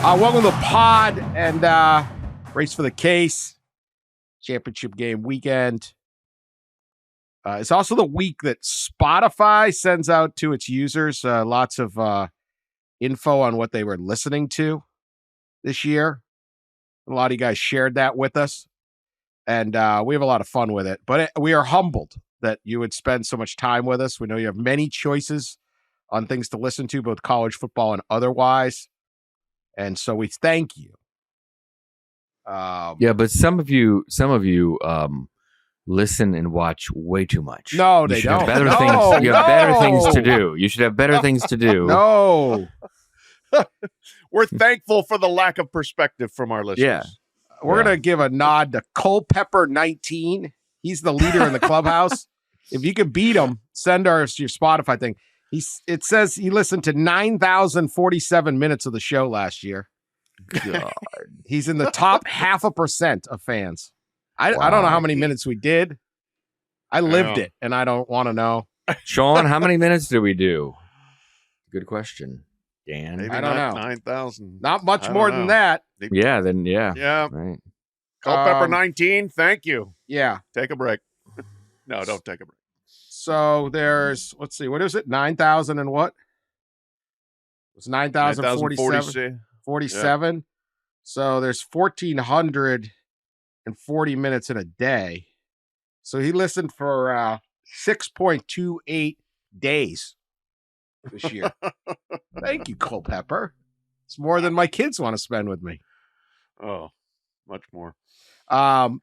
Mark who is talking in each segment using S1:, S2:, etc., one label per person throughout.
S1: Welcome to the pod and race for the case. Championship game weekend. It's also the week that Spotify sends out to its users lots of info on what they were listening to this year. A lot of you guys shared that with us, and we have a lot of fun with it. But we are humbled that you would spend so much time with us. We know you have many choices on things to listen to, both college football and otherwise. And so we thank you.
S2: But some of you listen and watch way too much.
S1: No, they don't.
S2: Have better things. You have better things to do. You should have better things to do.
S1: No.
S3: We're thankful for the lack of perspective from our listeners.
S2: Yeah.
S1: We're going to give a nod to Culpepper 19. He's the leader in the clubhouse. If you can beat him, send us your Spotify thing. It says he listened to 9,047 minutes of the show last year.
S2: God.
S1: He's in the top 0.5% of fans. I don't know how many minutes we did. I lived it, and I don't want to know.
S2: Sean, how many minutes did we do? Good question, Dan.
S3: Maybe
S1: I don't know.
S3: 9,000.
S1: Not much more than that.
S2: Yeah, then yeah.
S3: Right.
S2: Right.
S3: Culpepper 19, thank you.
S1: Yeah.
S3: Take a break. No, don't take a break.
S1: So there's, let's see, what is it? 9,000 and what? It was 9,047. 47. Yeah. So there's 1,440 minutes in a day. So he listened for 6.28 days this year. Thank you, Culpepper. It's more than my kids want to spend with me.
S3: Oh, much more.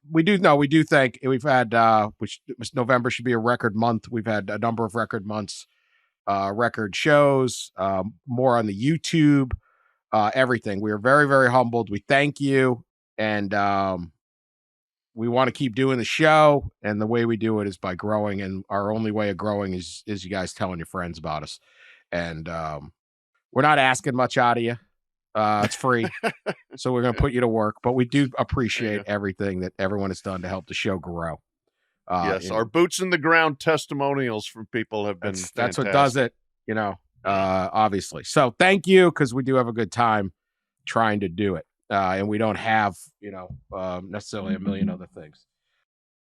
S1: We do think we've had, which November should be a record month. We've had a number of record months, record shows, more on the YouTube, everything. We are very, very humbled. We thank you. And, we want to keep doing the show. And the way we do it is by growing. And our only way of growing is you guys telling your friends about us. And, we're not asking much out of you. It's free. So we're going to put you to work, but we do appreciate everything that everyone has done to help the show grow.
S3: Yes. Our boots in the ground testimonials from people have been
S1: that's what does it, obviously. So thank you. Cause we do have a good time trying to do it. And we don't have, necessarily a million other things.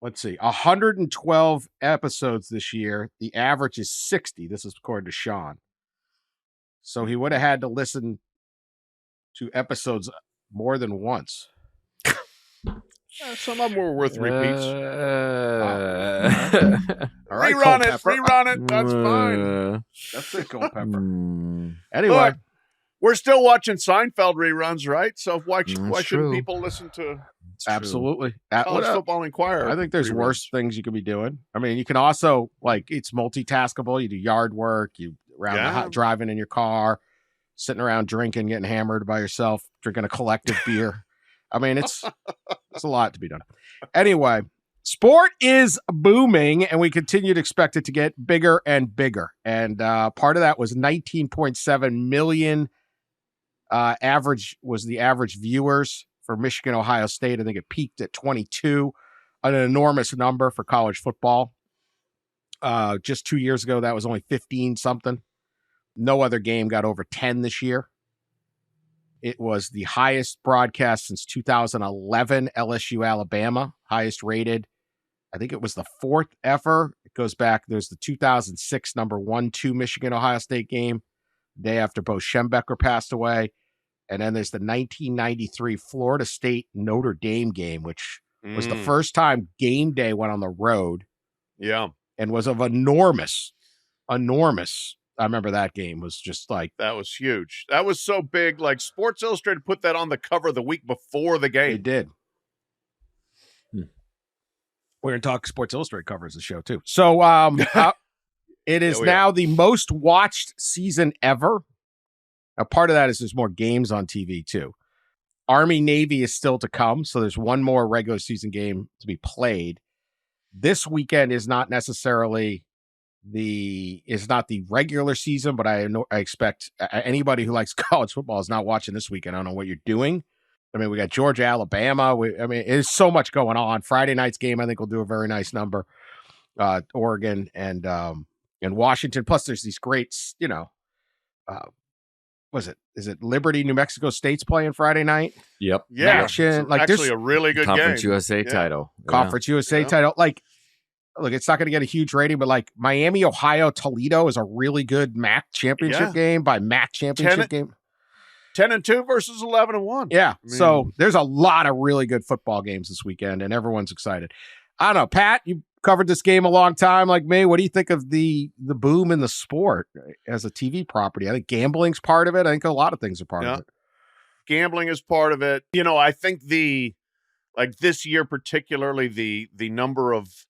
S1: Let's see, 112 episodes this year. The average is 60. This is according to Sean. So he would have had to listen to episodes more than once.
S3: Some of them were worth repeats.
S1: All right,
S3: rerun it. That's fine.
S1: That's it, Culpepper. Anyway,
S3: look, we're still watching Seinfeld reruns, right? So why shouldn't people listen to?
S1: Absolutely.
S3: College Football Inquirer.
S1: I think there's worse things you could be doing. I mean, you can also it's multitaskable. You do yard work. You driving in your car. Sitting around drinking, getting hammered by yourself, drinking a collective beer. I mean, it's a lot to be done. Anyway, sport is booming, and we continue to expect it to get bigger and bigger. And part of that was 19.7 million the average viewers for Michigan, Ohio State. I think it peaked at 22, an enormous number for college football. Just 2 years ago, that was only 15 something. No other game got over 10 this year. It was the highest broadcast since 2011, LSU, Alabama, highest rated. I think it was the fourth ever. It goes back. There's the 2006 number 1-2 Michigan, Ohio State game, the day after Bo Schembechler passed away. And then there's the 1993 Florida State Notre Dame game, which was the first time game day went on the road.
S3: Yeah.
S1: And was of enormous. I remember that game was just like...
S3: That was huge. That was so big. Like Sports Illustrated put that on the cover the week before the game.
S1: They did. We're going to talk Sports Illustrated covers the show too. So it is now the most watched season ever. A part of that is there's more games on TV too. Army Navy is still to come. So there's one more regular season game to be played. This weekend is not necessarily the regular season, but I expect anybody who likes college football is not watching this weekend. I don't know what you're doing. I mean, we got Georgia, Alabama. There's so much going on. Friday night's game, I think, will do a very nice number. Oregon and Washington. Plus, there's these great, Is it Liberty, New Mexico State's playing Friday night?
S2: Yep.
S3: Yeah.
S1: Action.
S3: It's
S1: like
S3: actually a really good
S2: Conference
S3: game.
S2: USA title.
S1: Conference USA title. Like, look, it's not going to get a huge rating, but like Miami, Ohio, Toledo is a really good MAC championship game by MAC championship game.
S3: 10-2 versus 11-1.
S1: Yeah. So there's a lot of really good football games this weekend, and everyone's excited. I don't know, Pat, you covered this game a long time like me. What do you think of the boom in the sport as a TV property? I think gambling's part of it. I think a lot of things are part of it.
S3: Gambling is part of it. You know, I think this year particularly, the number of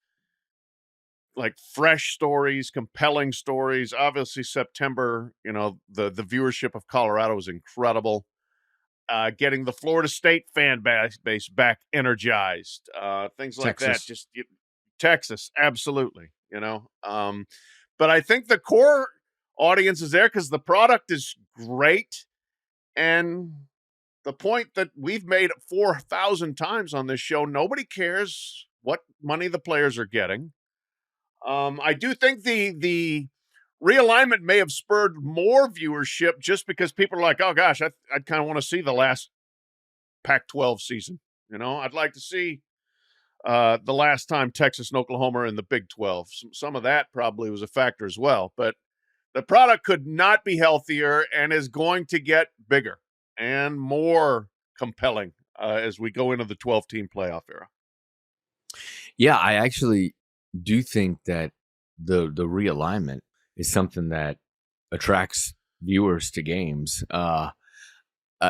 S3: like fresh stories, compelling stories. Obviously, September, you know, the viewership of Colorado was incredible. Getting the Florida State fan base back energized, things like
S1: Texas.
S3: that. Just Texas, absolutely. You know, but I think the core audience is there because the product is great, and the point that we've made 4,000 times on this show, nobody cares what money the players are getting. I do think the realignment may have spurred more viewership just because people are like, oh gosh, I'd kind of want to see the last Pac-12 season. You know, I'd like to see the last time Texas and Oklahoma are in the Big 12. Some of that probably was a factor as well, but the product could not be healthier and is going to get bigger and more compelling as we go into the 12-team playoff era.
S2: Yeah, I actually do think that the realignment is something that attracts viewers to games.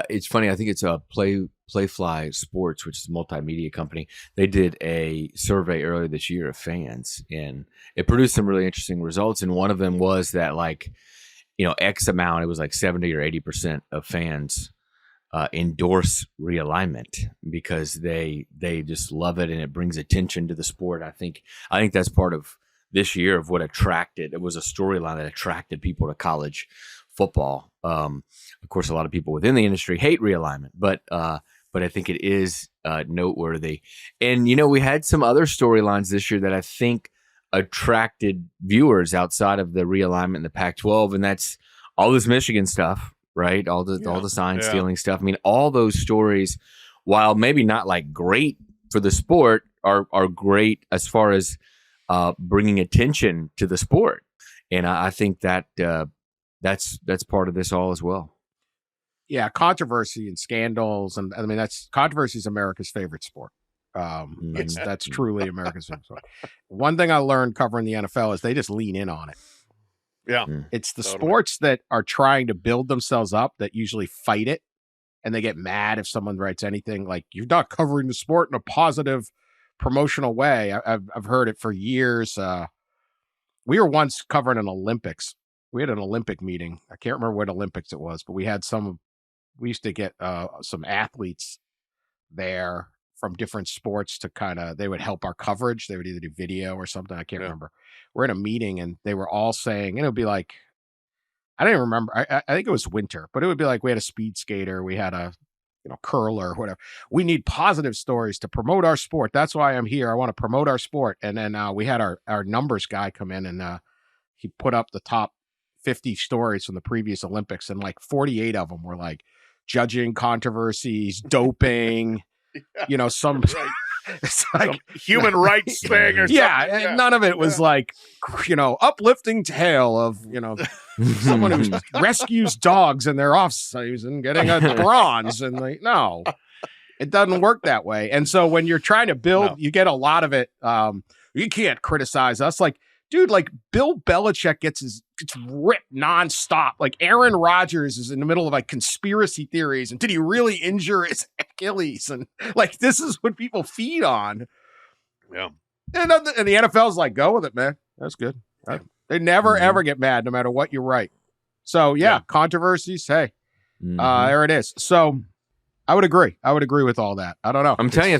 S2: It's funny. I think it's a Playfly Sports, which is a multimedia company. They did a survey earlier this year of fans, and it produced some really interesting results. And one of them was that, like, you know, X amount, it was like 70 or 80% of fans endorse realignment because they just love it and it brings attention to the sport. I think that's part of this year of what attracted. It was a storyline that attracted people to college football. Of course, a lot of people within the industry hate realignment, but I think it is noteworthy. And you know, we had some other storylines this year that I think attracted viewers outside of the realignment in the Pac-12, and that's all this Michigan stuff. Right. All the sign stealing stuff. I mean, all those stories, while maybe not like great for the sport, are great as far as bringing attention to the sport. And I think that that's part of this all as well.
S1: Yeah. Controversy and scandals. And I mean, controversy is America's favorite sport. That's truly America's favorite sport. One thing I learned covering the NFL is they just lean in on it.
S3: Yeah.
S1: It's the sports that are trying to build themselves up that usually fight it, and they get mad if someone writes anything like, you're not covering the sport in a positive promotional way. I've heard it for years. We were once covering an Olympics. We had an Olympic meeting. I can't remember what Olympics it was, but we used to get some athletes there from different sports to they would help our coverage. They would either do video or something. I can't remember. We're in a meeting and they were all saying, and it would be like, I don't even remember. I think it was winter, but it would be like, we had a speed skater, we had a, curler or whatever. We need positive stories to promote our sport. That's why I'm here. I want to promote our sport. And then we had our numbers guy come in and he put up the top 50 stories from the previous Olympics. And like 48 of them were like judging controversies, doping, some it's like
S3: some human rights thing or something.
S1: Yeah, none of it was like, uplifting tale of, someone who rescues dogs in their off season getting a bronze. And no, it doesn't work that way. And so when you're trying to build, you get a lot of it. You can't criticize us. Like, dude, like Bill Belichick gets ripped nonstop. Like Aaron Rodgers is in the middle of like conspiracy theories. And did he really injure his Achilles? And like, this is what people feed on.
S3: Yeah.
S1: And the NFL's like, go with it, man. That's good. Right? They never, ever get mad no matter what you write. So controversies. Hey, there it is. So I would agree. I would agree with all that. I don't know.
S2: I'm telling you,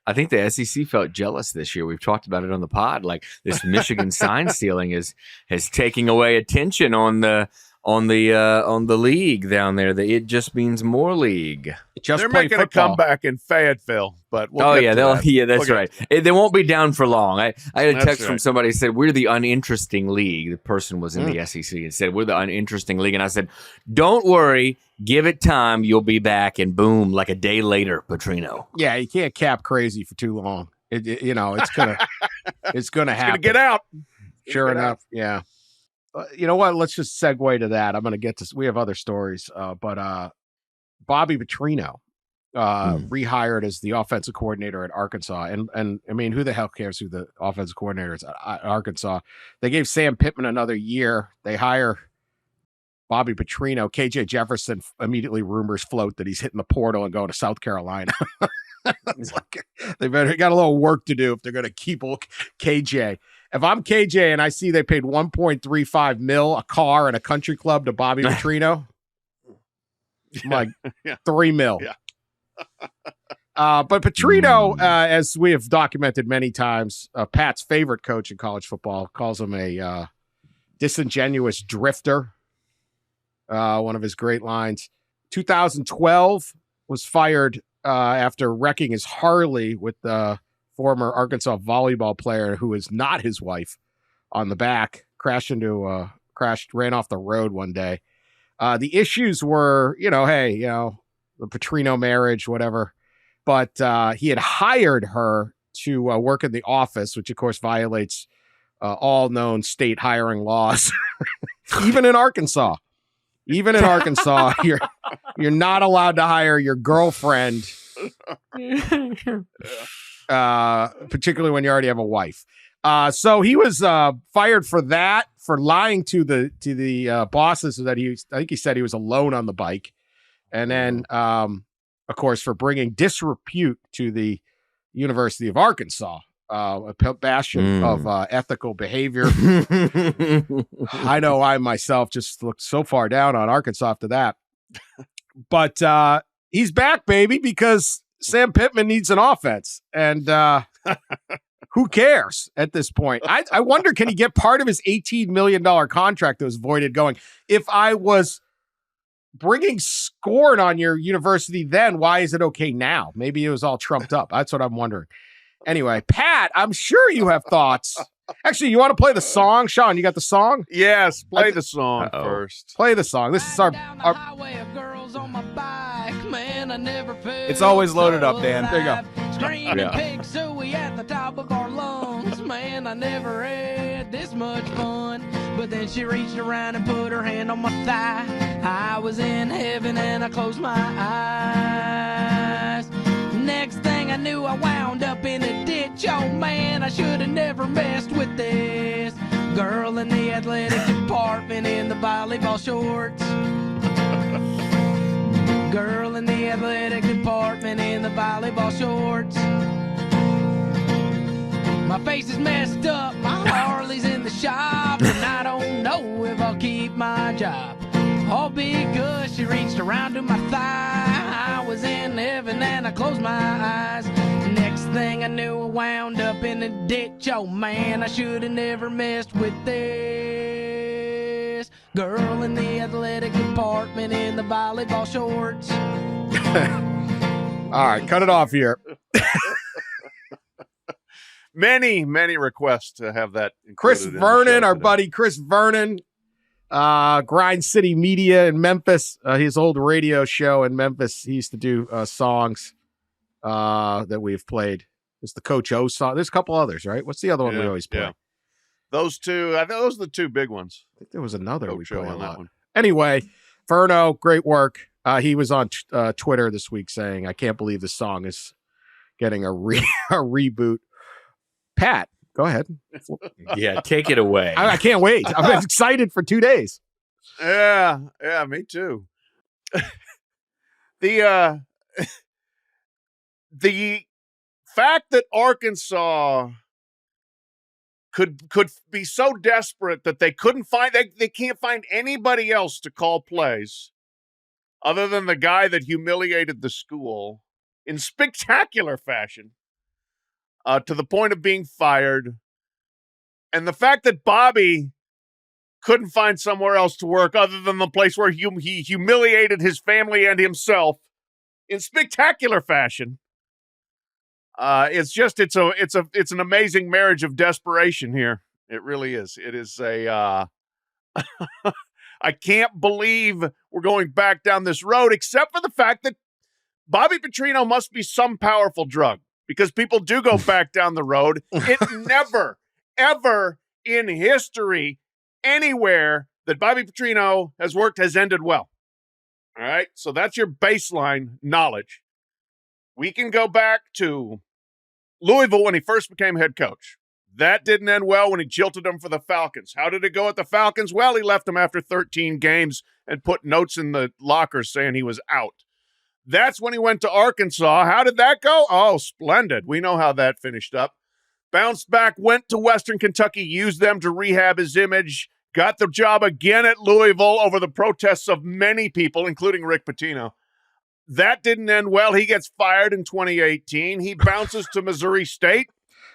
S2: I think the SEC felt jealous this year. We've talked about it on the pod. Like this Michigan sign stealing has taking away attention on the on the league down there. That it just means more league.
S3: They're making a comeback in Fayetteville, but
S2: that's right. They won't be down for long. I had a text from somebody who said we're the uninteresting league. The person was in the SEC and said we're the uninteresting league, and I said, don't worry, give it time, you'll be back, and boom, like a day later, Petrino.
S1: Yeah, you can't cap crazy for too long. It's gonna happen.
S3: Get out.
S1: Sure enough, yeah. You know what? Let's just segue to that. I'm going to get to. We have other stories, but Bobby Petrino rehired as the offensive coordinator at Arkansas, and I mean, who the hell cares who the offensive coordinator is at Arkansas? They gave Sam Pittman another year. They hire Bobby Petrino. KJ Jefferson, immediately rumors float that he's hitting the portal and going to South Carolina. They better got a little work to do if they're going to keep KJ. If I'm KJ and I see they paid $1.35 million, a car, and a country club to Bobby Petrino, I'm like, $3 million. Yeah. But Petrino, as we have documented many times, Pat's favorite coach in college football, calls him a disingenuous drifter. One of his great lines. 2012 was fired after wrecking his Harley with the former Arkansas volleyball player who is not his wife on the back, ran off the road one day. The issues were, the Petrino marriage, whatever. But he had hired her to work in the office, which of course violates all known state hiring laws, even in Arkansas. Even in Arkansas, you're not allowed to hire your girlfriend, particularly when you already have a wife. So he was fired for that, for lying to the bosses that I think he said he was alone on the bike, and then of course for bringing disrepute to the University of Arkansas. A bastion of ethical behavior. I know I myself just looked so far down on Arkansas after that. But he's back, baby, because Sam Pittman needs an offense. And who cares at this point? I wonder, can he get part of his $18 million contract that was voided going, if I was bringing scorn on your university then, why is it okay now? Maybe it was all trumped up. That's what I'm wondering. Anyway, Pat, I'm sure you have thoughts. Actually, you want to play the song? Sean, you got the song?
S3: Yes, play the song first.
S1: Play the song. This is our
S4: It's always loaded up, Dan.
S1: There you go.
S4: Screaming
S2: pig
S4: suey at the top of our lungs. Man, I never had this much fun. But then she reached around and put her hand on my thigh. I was in heaven and I closed my eyes. Next thing I knew, I wound up in a ditch. Oh man, I should have never messed with this girl in the athletic department in the volleyball shorts. Girl in the athletic department in the volleyball shorts. My face is messed up, my Harley's in the shop, and I don't know if I'll keep my job. All because she reached around to my thigh. I was in heaven and I closed my eyes. Next thing I knew, I wound up in a ditch. Oh man, I should have never messed with this girl in the athletic department in the volleyball shorts.
S1: All right, cut it off here.
S3: Many requests to have that.
S1: Chris Vernon, our buddy Chris Vernon, Grind City Media in Memphis, his old radio show in Memphis. He used to do songs that we've played. It's the Coach O song. There's a couple others, right? What's the other one we always play?
S3: Yeah. Those two, I think those are the two big ones.
S1: I think there was another
S3: Coach
S1: we play
S3: on
S1: a
S3: that
S1: lot.
S3: one.
S1: Anyway, Verno, great work. He was on Twitter this week saying, I can't believe this song is getting a reboot. Pat, go ahead.
S2: Yeah, take it away.
S1: I can't wait. I'm excited for 2 days.
S3: Yeah, me too. The fact that Arkansas could be so desperate that they couldn't find they can't find anybody else to call plays other than the guy that humiliated the school in spectacular fashion to the point of being fired. And the fact that Bobby couldn't find somewhere else to work other than the place where he humiliated his family and himself in spectacular fashion. It's an amazing marriage of desperation here. It really is. It is a, I can't believe we're going back down this road, except for the fact that Bobby Petrino must be some powerful drug, because people do go back down the road. It never, ever in history, anywhere that Bobby Petrino has worked has ended well. All right. So that's your baseline knowledge. We can go back to Louisville when he first became head coach. That didn't end well when he jilted them for the Falcons. How did it go at the Falcons? Well, he left them after 13 games and put notes in the lockers saying he was out. That's when he went to Arkansas. How did that go? Oh, splendid. We know how that finished up. Bounced back, went to Western Kentucky, used them to rehab his image, got the job again at Louisville over the protests of many people, including Rick Pitino. That didn't end well. He gets fired in 2018. He bounces to Missouri State.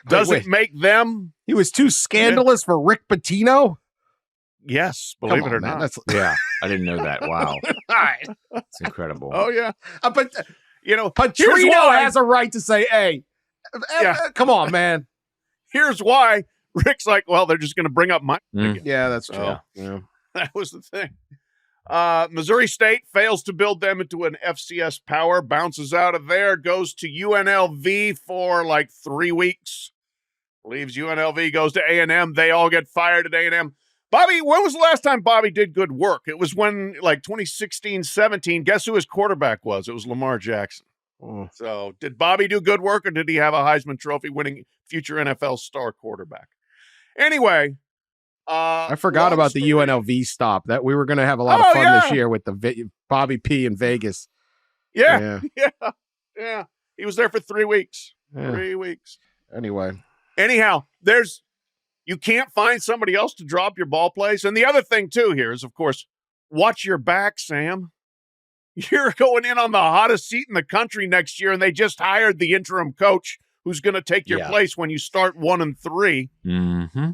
S3: Doesn't make them.
S1: He was too scandalous for Rick Pitino?
S3: Yes, believe it or
S1: man.
S3: not.
S2: Yeah, I didn't know that. Wow.
S1: All right.
S2: It's incredible.
S3: Oh, yeah.
S1: But,
S3: Petrino
S1: Petrino has a right to say, hey, come on, man.
S3: Here's why. Rick's like, well, they're just going to bring up my.
S1: Yeah, that's true.
S3: So,
S1: yeah.
S3: That was the thing. Missouri State fails to build them into an FCS power, bounces out of there, goes to UNLV for like 3 weeks, leaves UNLV, goes to A&M. They all get fired at A&M. Bobby, when was the last time Bobby did good work? It was when, like, 2016-17, guess who his quarterback was? It was Lamar Jackson.
S1: Oh.
S3: So did Bobby do good work, or did he have a Heisman Trophy winning future NFL star quarterback? Anyway,
S1: I forgot about the UNLV stop. That we were going to have a lot of fun this year with the Bobby P in Vegas.
S3: Yeah. He was there for 3 weeks.
S1: Yeah.
S3: 3 weeks.
S1: Anyhow,
S3: you can't find somebody else to drop your ball plays. And the other thing too here is, of course, watch your back, Sam. You're going in on the hottest seat in the country next year, and they just hired the interim coach who's going to take your place when you start 1-3.
S2: Mm-hmm.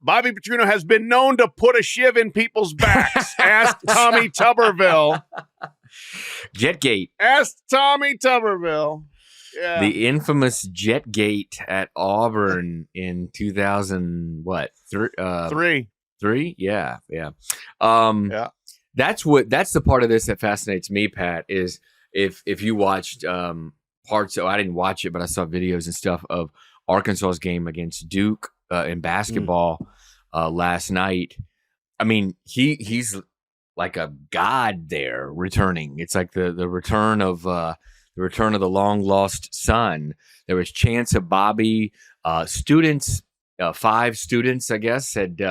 S3: Bobby Petrino has been known to put a shiv in people's backs. Ask Tommy Tuberville.
S2: Jetgate.
S3: Ask Tommy Tuberville. Yeah.
S2: The infamous Jetgate at Auburn in 2000, what? Three? Yeah. That's the part of this that fascinates me, Pat, is if you watched parts of, I didn't watch it, but I saw videos and stuff of Arkansas's game against Duke in basketball last night. I mean, he's like a god there returning. It's like the return of the long lost son. There was chants of Bobby. Students, 5 students, I guess, had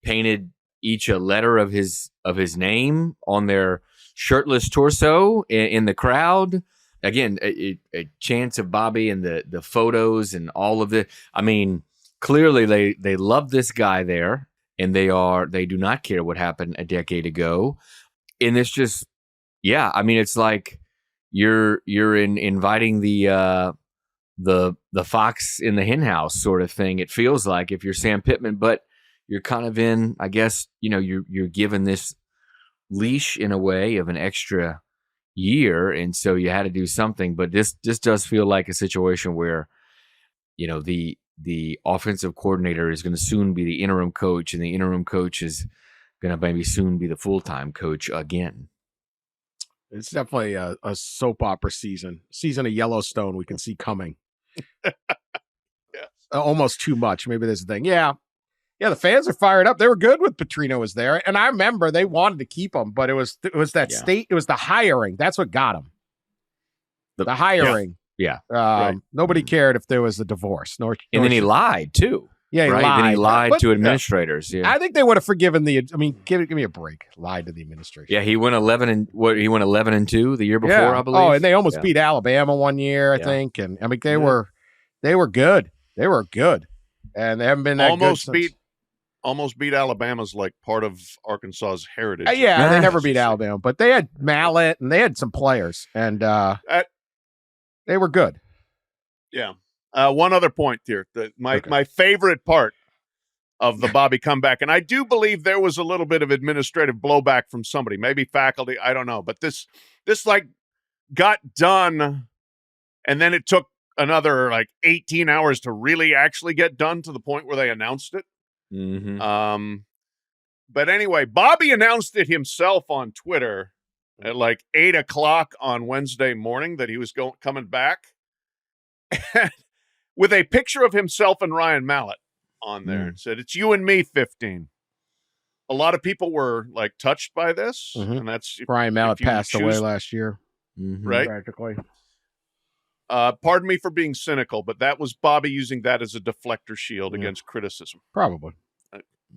S2: painted each a letter of his name on their shirtless torso in the crowd. Again, a chants of Bobby and the photos and all of the. I mean, clearly they love this guy there, and they do not care what happened a decade ago. And it's just, I mean, it's like you're inviting the fox in the hen house sort of thing. It feels like, if you're Sam Pittman, but you're kind of in, I guess, you're given this leash in a way of an extra year, and so you had to do something. But this does feel like a situation where, the offensive coordinator is going to soon be the interim coach, and the interim coach is going to maybe soon be the full-time coach again.
S1: It's definitely a soap opera season of Yellowstone we can see coming. Almost too much. Maybe there's a thing. Yeah, the fans are fired up. They were good with Petrino was there, and I remember they wanted to keep him, but it was that state. It was the hiring. That's what got him. The hiring.
S2: Yeah.
S1: Nobody cared if there was a divorce. And
S2: then he lied too.
S1: Yeah, he
S2: lied. Then he lied to administrators. Yeah.
S1: I think they would have forgiven give me a break. Lied to the administration.
S2: Yeah, he went 11-2 the year before, I believe.
S1: Oh, and they almost beat Alabama one year, I think. And I mean, they were good. They were good, and they haven't been that good
S3: almost beat Alabama's like part of Arkansas's heritage.
S1: They never beat Alabama, but they had Mallet and they had some players, and they were good.
S3: Yeah. One other point here. My favorite part of the Bobby comeback. And I do believe there was a little bit of administrative blowback from somebody, maybe faculty, I don't know. But this like got done, and then it took another like 18 hours to really actually get done to the point where they announced it.
S2: Mm-hmm.
S3: But anyway, Bobby announced it himself on Twitter at like 8:00 on Wednesday morning that he was coming back with a picture of himself and Ryan Mallett on there. It said, "It's you and me, 15." A lot of people were like touched by this, and that's
S1: Ryan Mallett passed away last year,
S3: right?
S1: Practically.
S3: Pardon me for being cynical, but that was Bobby using that as a deflector shield against criticism.
S1: Probably.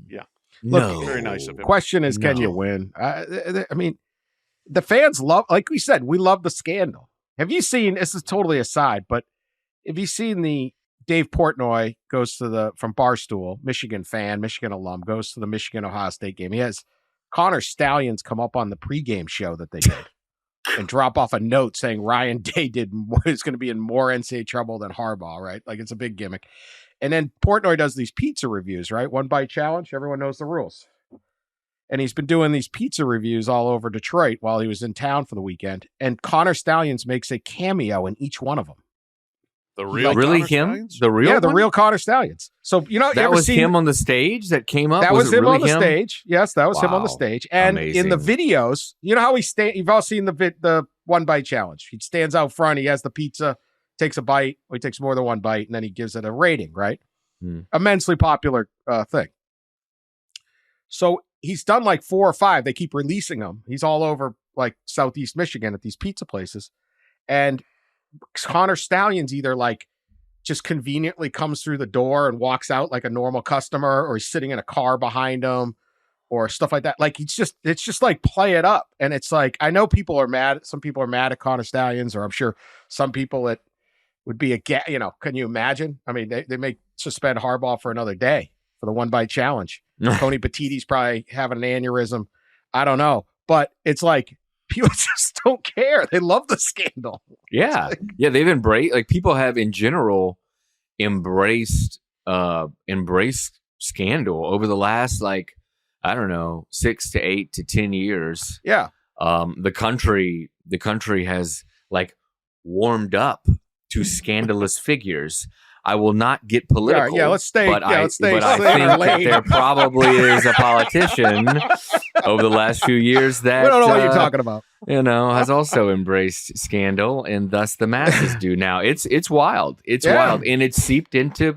S3: Yeah.
S2: No.
S3: Very nice of him.
S1: Question is, can you win? I mean, the fans love, like we said, we love the scandal. Have you seen, this is totally aside, but have you seen the Dave Portnoy goes to from Barstool, Michigan fan, Michigan alum, goes to the Michigan-Ohio State game. He has Connor Stallions come up on the pregame show that they did and drop off a note saying Ryan Day is going to be in more NCAA trouble than Harbaugh, right? Like, it's a big gimmick. And then Portnoy does these pizza reviews, right? 1 bite challenge. Everyone knows the rules. And he's been doing these pizza reviews all over Detroit while he was in town for the weekend. And Connor Stallions makes a cameo in each one of them.
S3: The real
S2: really
S3: Connor
S2: him?
S3: Stallions?
S2: The real
S1: the
S2: one?
S1: real Connor Stallions. So, you know,
S2: that was him on the stage that came up?
S1: That was him
S2: really
S1: on the stage. Yes, that was him on the
S2: Wow.
S1: stage. And in the videos, you know how you've all seen the 1 bite challenge. He stands out front. He has the pizza, takes a bite. Or he takes more than 1 bite, and then he gives it a rating, right? Immensely popular thing. So he's done like 4 or 5. They keep releasing them. He's all over like Southeast Michigan at these pizza places. And Connor Stallions either like just conveniently comes through the door and walks out like a normal customer, or he's sitting in a car behind him or stuff like that. Like it's just like play it up. And it's like, I know people are mad. Some people are mad at Connor Stallions, or I'm sure some people that would be can you imagine? I mean, they may suspend Harbaugh for another day for the 1 bite challenge. Tony Petitti's probably having an aneurysm. I don't know, but it's like people just don't care. They love the scandal.
S2: Yeah. They've embraced, like, people have in general embraced scandal over the last, like, I don't know, 6 to 8 to 10 years.
S1: Yeah.
S2: The country has like warmed up to scandalous figures. I will not get political.
S1: Right, let's stay.
S2: But I
S1: let's
S2: think
S1: stay
S2: that there probably is a politician over the last few years that
S1: we don't know what you're talking about.
S2: Has also embraced scandal, and thus the masses do now. It's wild. It's wild, and it's seeped into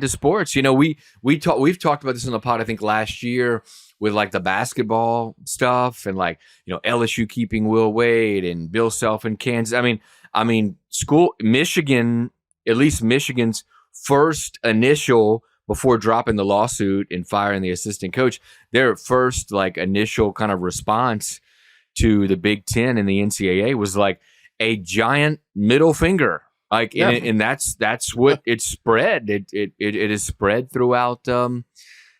S2: sports. You know, we've talked about this on the pod, I think last year, with like the basketball stuff, and like, you know, LSU keeping Will Wade and Bill Self in Kansas. I mean, Michigan, at least Michigan's first initial, before dropping the lawsuit and firing the assistant coach, their first like initial kind of response to the Big Ten and the NCAA was like a giant middle finger. Like, and that's what it spread. It is spread throughout from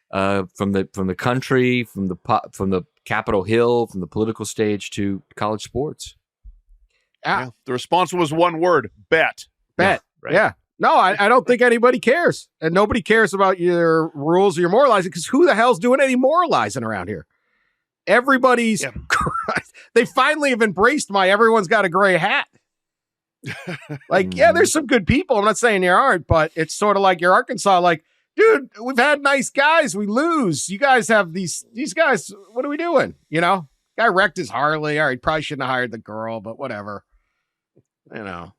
S2: the country, from the Capitol Hill, from the political stage to college sports.
S3: The response was one word: bet.
S1: Bet.
S2: Right.
S1: Yeah. No, I don't think anybody cares. And nobody cares about your rules or your moralizing, because who the hell's doing any moralizing around here? Everybody's they finally have embraced everyone's got a gray hat. Like, there's some good people. I'm not saying there aren't, but it's sort of like your Arkansas, like, dude, we've had nice guys. We lose. You guys have these guys. What are we doing? You know, guy wrecked his Harley. All right, probably shouldn't have hired the girl, but whatever. You know,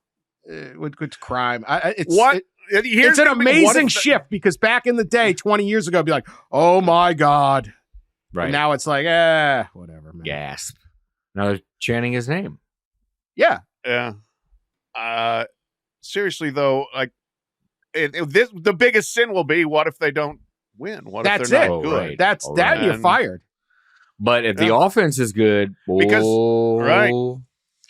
S1: good crime. It's an amazing shift, because back in the day, 20 years ago, it'd be like, oh my God.
S2: Right.
S1: And now it's like, whatever, man.
S2: Gasp. Now they're chanting his name.
S1: Yeah.
S3: Yeah. Seriously though, like the biggest sin will be, what if they don't win? What if they're not good?
S2: Right.
S1: That's that, you're fired.
S2: But if the offense is good,
S3: because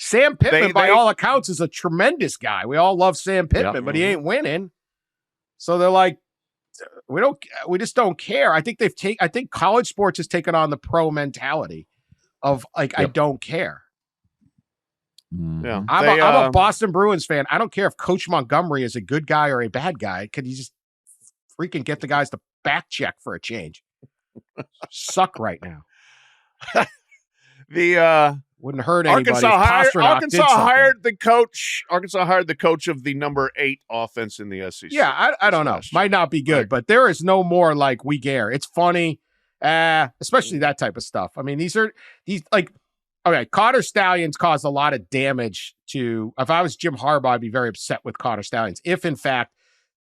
S1: Sam Pittman, by all accounts, is a tremendous guy. We all love Sam Pittman, but he ain't winning. So they're like, we just don't care. I think I think college sports has taken on the pro mentality of like, I don't care.
S3: Yeah,
S1: I'm a Boston Bruins fan. I don't care if Coach Montgomery is a good guy or a bad guy. Could he just freaking get the guys to back check for a change. Suck right now. Wouldn't hurt anybody.
S3: Arkansas hired the coach. Arkansas hired the coach of the number 8 offense in the SEC.
S1: Yeah, I don't know. Might not be good, but there is no more like we care. It's funny, especially that type of stuff. I mean, these like, okay, Cotter Stallions caused a lot of damage to. If I was Jim Harbaugh, I'd be very upset with Cotter Stallions. If in fact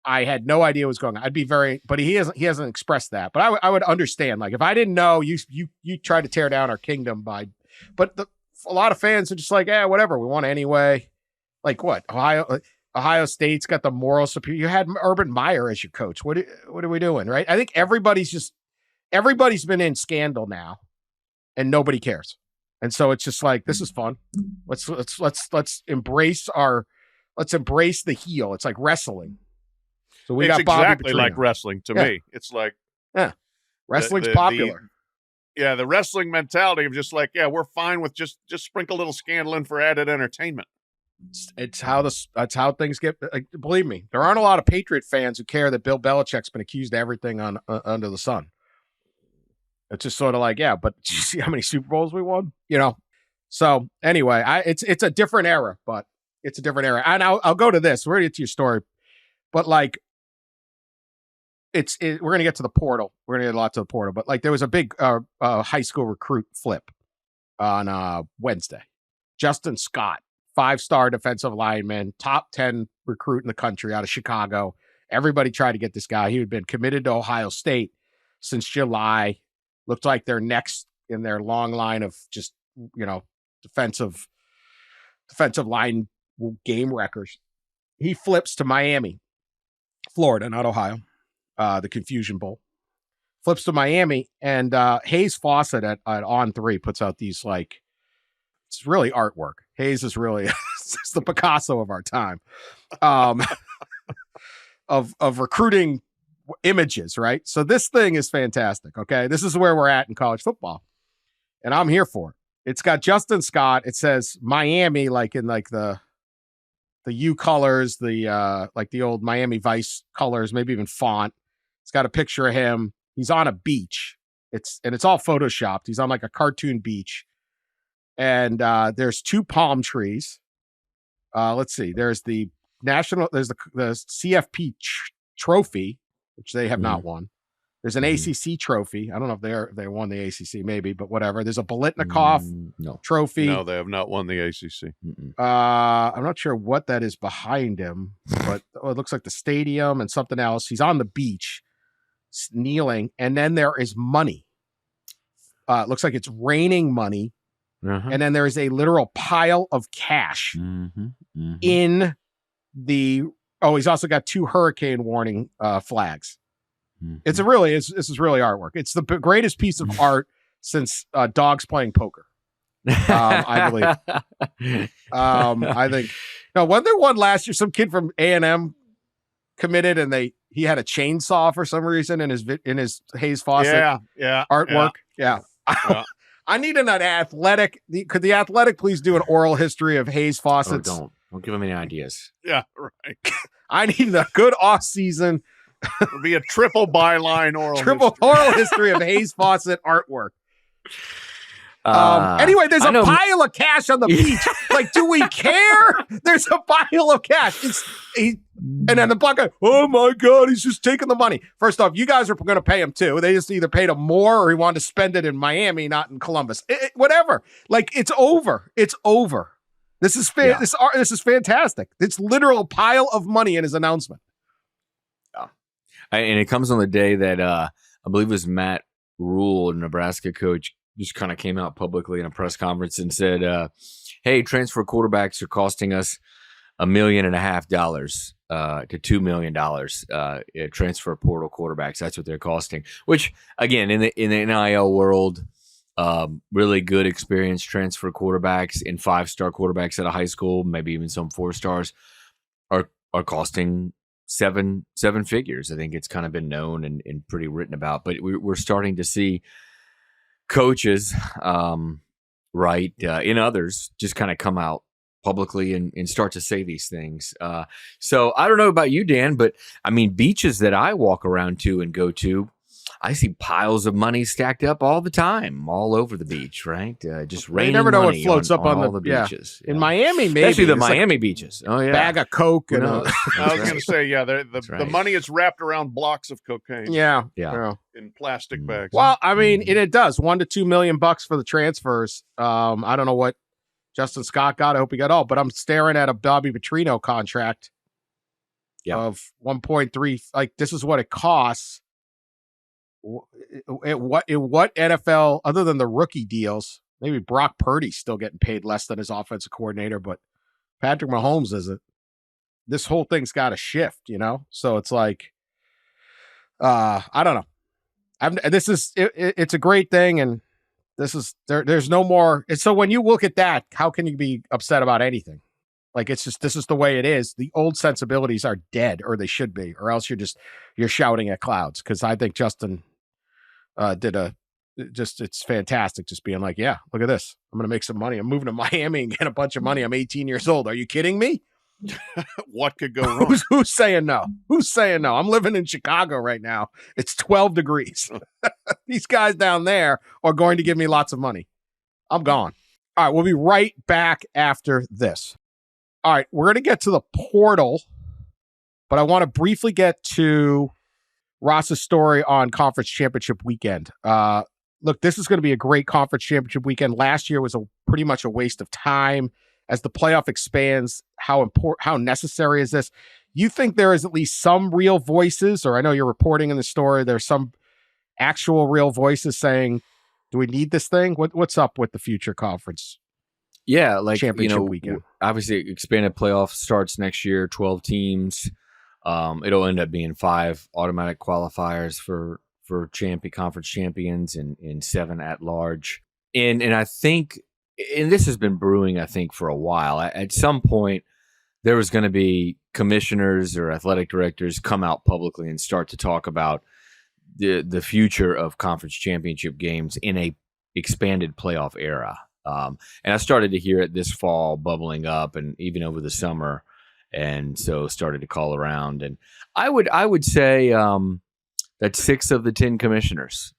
S1: I had no idea what was going on, I'd be very. But he hasn't expressed that. But I would understand. Like if I didn't know, you tried to tear down our kingdom by. But a lot of fans are just like, whatever. We want it anyway. Like what? Ohio State's got the moral superior. You had Urban Meyer as your coach. What are we doing, right? I think everybody's been in scandal now, and nobody cares. And so it's just like, this is fun. Let's embrace the heel. It's like wrestling. So we got Bobby
S3: exactly
S1: Petrino.
S3: Like wrestling to me. It's like
S1: wrestling's popular.
S3: The wrestling mentality of just like, we're fine with just sprinkle a little scandal in for added entertainment.
S1: That's how things get. Like, believe me, there aren't a lot of Patriot fans who care that Bill Belichick's been accused of everything under the sun. It's just sort of like, but did you see how many Super Bowls we won? So anyway, it's a different era, but it's a different era. And I'll go to this. We're gonna get to your story, but like, we're gonna get to the portal. We're gonna get a lot to the portal, but like, there was a big high school recruit flip on Wednesday. Justin Scott, 5-star defensive lineman, top 10 recruit in the country out of Chicago. Everybody tried to get this guy. He had been committed to Ohio State since July. Looked like they're next in their long line of just, defensive line game wreckers. He flips to Miami, Florida, not Ohio, the Confusion Bowl. Flips to Miami, and Hayes Fawcett at On3 puts out these, like, it's really artwork. Hayes is really it's the Picasso of our time, of recruiting images, right? So this thing is fantastic. Okay, this is where we're at in college football, and I'm here for it. It's got Justin Scott. It says Miami, like in like the U colors, the like the old Miami Vice colors, maybe even font. It's got a picture of him. He's on a beach. It's all photoshopped. He's on like a cartoon beach. And there's 2 palm trees. Let's see. There's the CFP trophy, which they have not won. There's an ACC trophy. I don't know if they won the ACC, maybe, but whatever. There's a Bolitnikov trophy.
S3: No, they have not won the ACC.
S1: I'm not sure what that is behind him, but it looks like the stadium and something else. He's on the beach, kneeling, and then there is money. It looks like it's raining money. And then there is a literal pile of cash in the. Oh, he's also got 2 hurricane warning flags. This is really artwork. It's the greatest piece of art since dogs playing poker. I believe. I think. No, wasn't there one last year? Some kid from A&M committed, and he had a chainsaw for some reason in his Hayes Fawcett artwork. Yeah. I need an athletic. Could the Athletic please do an oral history of Hayes Fawcett's?
S2: Don't give him any ideas.
S3: Yeah, right.
S1: I need a good off season.
S3: It'll be a triple byline oral
S1: history of Hayes Fawcett artwork. Anyway, there's a pile of cash on the beach. Like, do we care? There's a pile of cash. And then the black guy, oh my God, he's just taking the money. First off, you guys are going to pay him too. They just either paid him more or he wanted to spend it in Miami, not in Columbus. Whatever. Like, it's over. It's over. This is this is fantastic. It's literal pile of money in his announcement.
S2: And it comes on the day that I believe it was Matt Rule, Nebraska coach, just kind of came out publicly in a press conference and said, hey, transfer quarterbacks are costing us $1.5 million to $2 million. Transfer portal quarterbacks, that's what they're costing. Which, again, in the NIL world, really good experienced transfer quarterbacks and 5-star quarterbacks at a high school, maybe even some 4-stars, are costing seven figures. I think it's kind of been known and pretty written about, but we're starting to see coaches, in others, just kind of come out publicly and start to say these things. So I don't know about you, Dan, but I mean, beaches that I walk around to and go to, I see piles of money stacked up all the time, all over the beach, right? Just raining.
S1: You never know what
S2: money
S1: floats up on
S2: all
S1: the
S2: beaches.
S1: In Miami, maybe
S2: especially the
S1: it's
S2: Miami beaches. Oh yeah,
S1: bag of coke and
S3: I was going to say, the money is wrapped around blocks of cocaine.
S1: yeah.
S3: In plastic bags.
S1: Well, I mean, it does $1 to $2 million for the transfers. I don't know what Justin Scott got. I hope he got all, but I'm staring at a Bobby Petrino contract of 1.3. Like, this is what it costs. In what NFL, other than the rookie deals, maybe Brock Purdy's still getting paid less than his offensive coordinator, but Patrick Mahomes isn't. This whole thing's got to shift, So it's like, I don't know. It's a great thing, and this is there's no more. And so when you look at that, how can you be upset about anything? Like, it's just, this is the way it is. The old sensibilities are dead, or they should be, or else you're shouting at clouds. Because I think Justin it's fantastic, just being like, yeah, look at this. I'm going to make some money. I'm moving to Miami and get a bunch of money. I'm 18 years old. Are you kidding me?
S3: What could go wrong?
S1: Who's saying no? Who's saying no? I'm living in Chicago right now. It's 12 degrees. These guys down there are going to give me lots of money. I'm gone. All right, we'll be right back after this. All right, we're going to get to the portal, but I want to briefly get to Ross's story on conference championship weekend. Look, this is going to be a great conference championship weekend. Last year was pretty much a waste of time. As the playoff expands, how necessary is this? You think there is at least some real voices, or I know you're reporting in the story, there's some actual real voices saying, do we need this thing? What's up with the future conference?
S2: Yeah, like,
S1: championship weekend.
S2: Obviously expanded playoff starts next year, 12 teams. It'll end up being 5 automatic qualifiers for conference champions and 7 at large. And I think, and this has been brewing, I think, for a while. At some point, there was going to be commissioners or athletic directors come out publicly and start to talk about the future of conference championship games in a expanded playoff era. And I started to hear it this fall bubbling up, and even over the summer, and so started to call around. And I would say that 6 of the 10 commissioners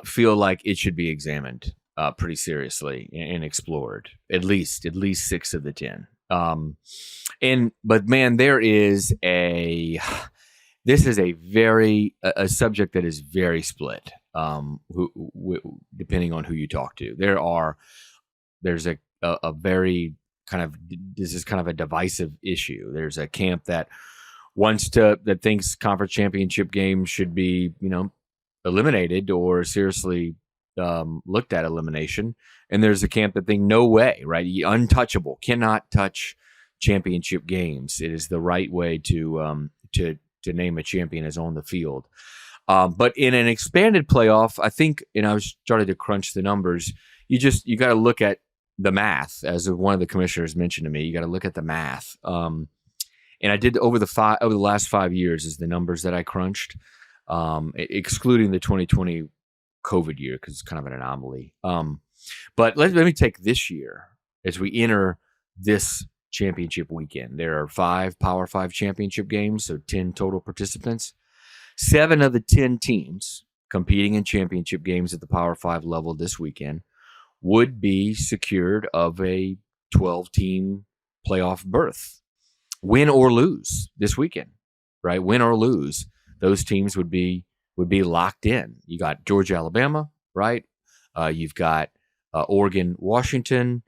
S2: feel like it should be examined pretty seriously and explored. At least 6 of the 10. But man, this is a subject that is very split. Depending on who you talk to, there's a very this is kind of a divisive issue. There's a camp that thinks conference championship games should be, eliminated or seriously looked at elimination. And there's a camp that think no way, right? Untouchable, cannot touch championship games. It is the right way to name a champion as on the field. But in an expanded playoff, I think, and I started to crunch the numbers. You got to look at the math, as one of the commissioners mentioned to me. You got to look at the math. And I did over the last 5 years is the numbers that I crunched, excluding the 2020 COVID year, because it's kind of an anomaly. But let me take this year as we enter this championship weekend. There are 5 Power 5 championship games, so 10 total participants. 7 of the 10 teams competing in championship games at the Power 5 level this weekend would be secured of a 12-team playoff berth. Win or lose this weekend, right? Win or lose, those teams would be locked in. You got Georgia, Alabama, right? You've got Oregon, Washington,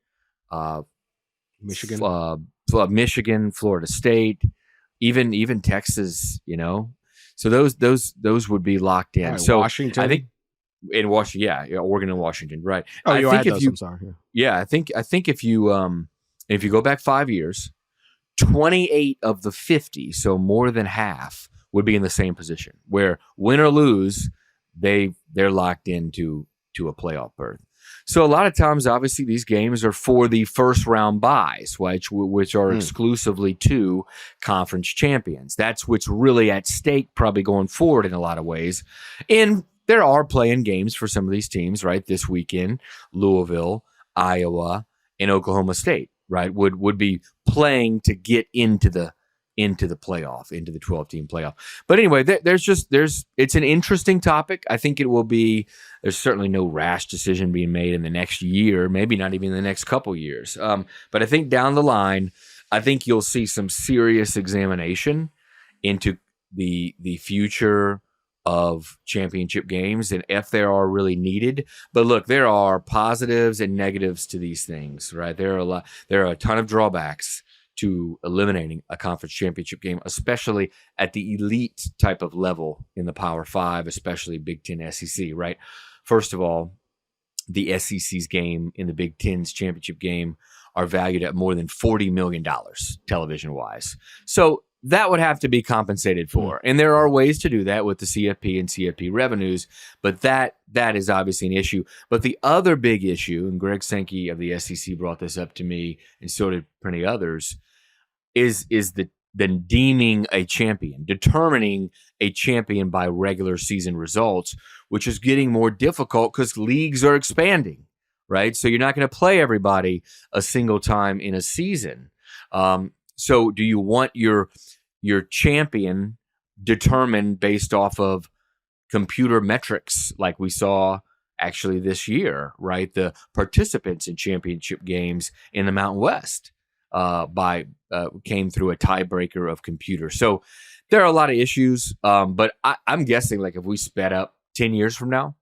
S1: Michigan,
S2: Michigan, Florida State, even Texas. So those would be locked in.
S1: Right,
S2: so
S1: Washington,
S2: I think in Washington, yeah, Oregon and Washington, right?
S1: Oh,
S2: I think
S1: if you, I'm sorry.
S2: Yeah, I think if you go back 5 years, 28 of the 50, so more than half, would be in the same position where win or lose, they're locked into a playoff berth. So a lot of times, obviously, these games are for the first round buys, which are exclusively to conference champions. That's what's really at stake, probably going forward in a lot of ways. And there are play-in games for some of these teams, right? This weekend, Louisville, Iowa, and Oklahoma State. right? Would be playing to get into the playoff, into the 12-team playoff. But anyway, it's an interesting topic. I think it will be. There's certainly no rash decision being made in the next year, maybe not even in the next couple years. But I think down the line, I think you'll see some serious examination into the future of championship games and if they are really needed. But look, there are positives and negatives to these things, right? There are a ton of drawbacks to eliminating a conference championship game, especially at the elite type of level in the Power Five, especially Big Ten, SEC, right? First of all, the SEC's game in the Big Ten's championship game are valued at more than $40 million television-wise. So that would have to be compensated for. And there are ways to do that with the CFP and CFP revenues, but that is obviously an issue. But the other big issue, and Greg Sankey of the SEC brought this up to me, and so did plenty others, is the deeming a champion, determining a champion by regular season results, which is getting more difficult because leagues are expanding, right? So you're not going to play everybody a single time in a season. So do you want your champion determined based off of computer metrics like we saw actually this year, right? The participants in championship games in the Mountain West came through a tiebreaker of computer. So there are a lot of issues, but I'm guessing like if we sped up 10 years from now,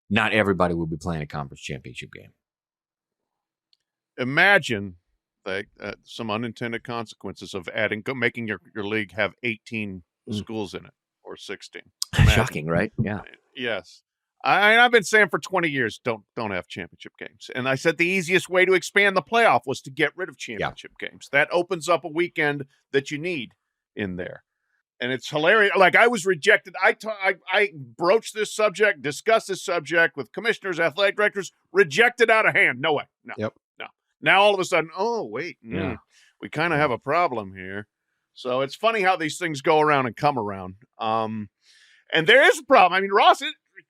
S2: not everybody will be playing a conference championship game.
S3: Imagine some unintended consequences of making your league have 18 schools in it or 16. Imagine.
S2: Shocking, right? Yeah.
S3: Yes. I've been saying for 20 years, don't have championship games. And I said the easiest way to expand the playoff was to get rid of championship games. That opens up a weekend that you need in there. And it's hilarious. Like I was rejected. I broached this subject, discussed this subject with commissioners, athletic directors, rejected out of hand. No way. No.
S1: Yep.
S3: No. Now all of a sudden, oh, wait. We kind of have a problem here. So it's funny how these things go around and come around. And there is a problem. I mean, Ross,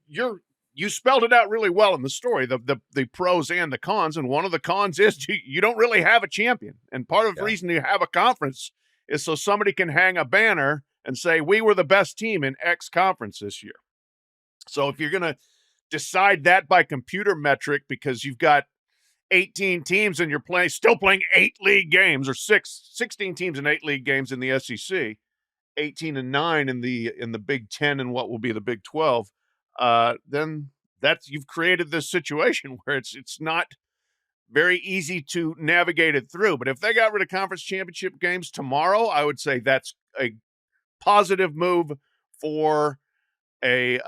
S3: you spelled it out really well in the story, the pros and the cons. And one of the cons is you don't really have a champion. And part of the reason you have a conference is so somebody can hang a banner and say, we were the best team in X conference this year. So if you're going to decide that by computer metric, because you've got 18 teams and you're still playing 8 league games, or 16 teams and 8 league games in the SEC, 18 and 9 in the Big Ten and what will be the Big 12, then you've created this situation where it's not very easy to navigate it through. But if they got rid of conference championship games tomorrow, I would say that's a positive move for getting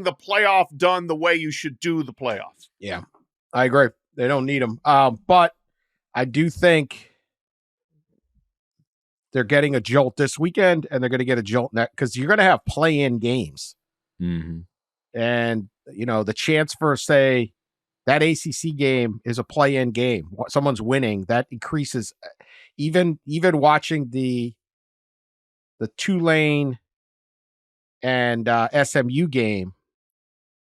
S3: the playoff done the way you should do the playoffs.
S1: Yeah, I agree. They don't need them. But I do think they're getting a jolt this weekend, and they're going to get a jolt next because you're going to have play-in games.
S2: Mm-hmm.
S1: And, the chance for, say, that ACC game is a play-in game. Someone's winning. That increases. Even watching the Tulane and SMU game,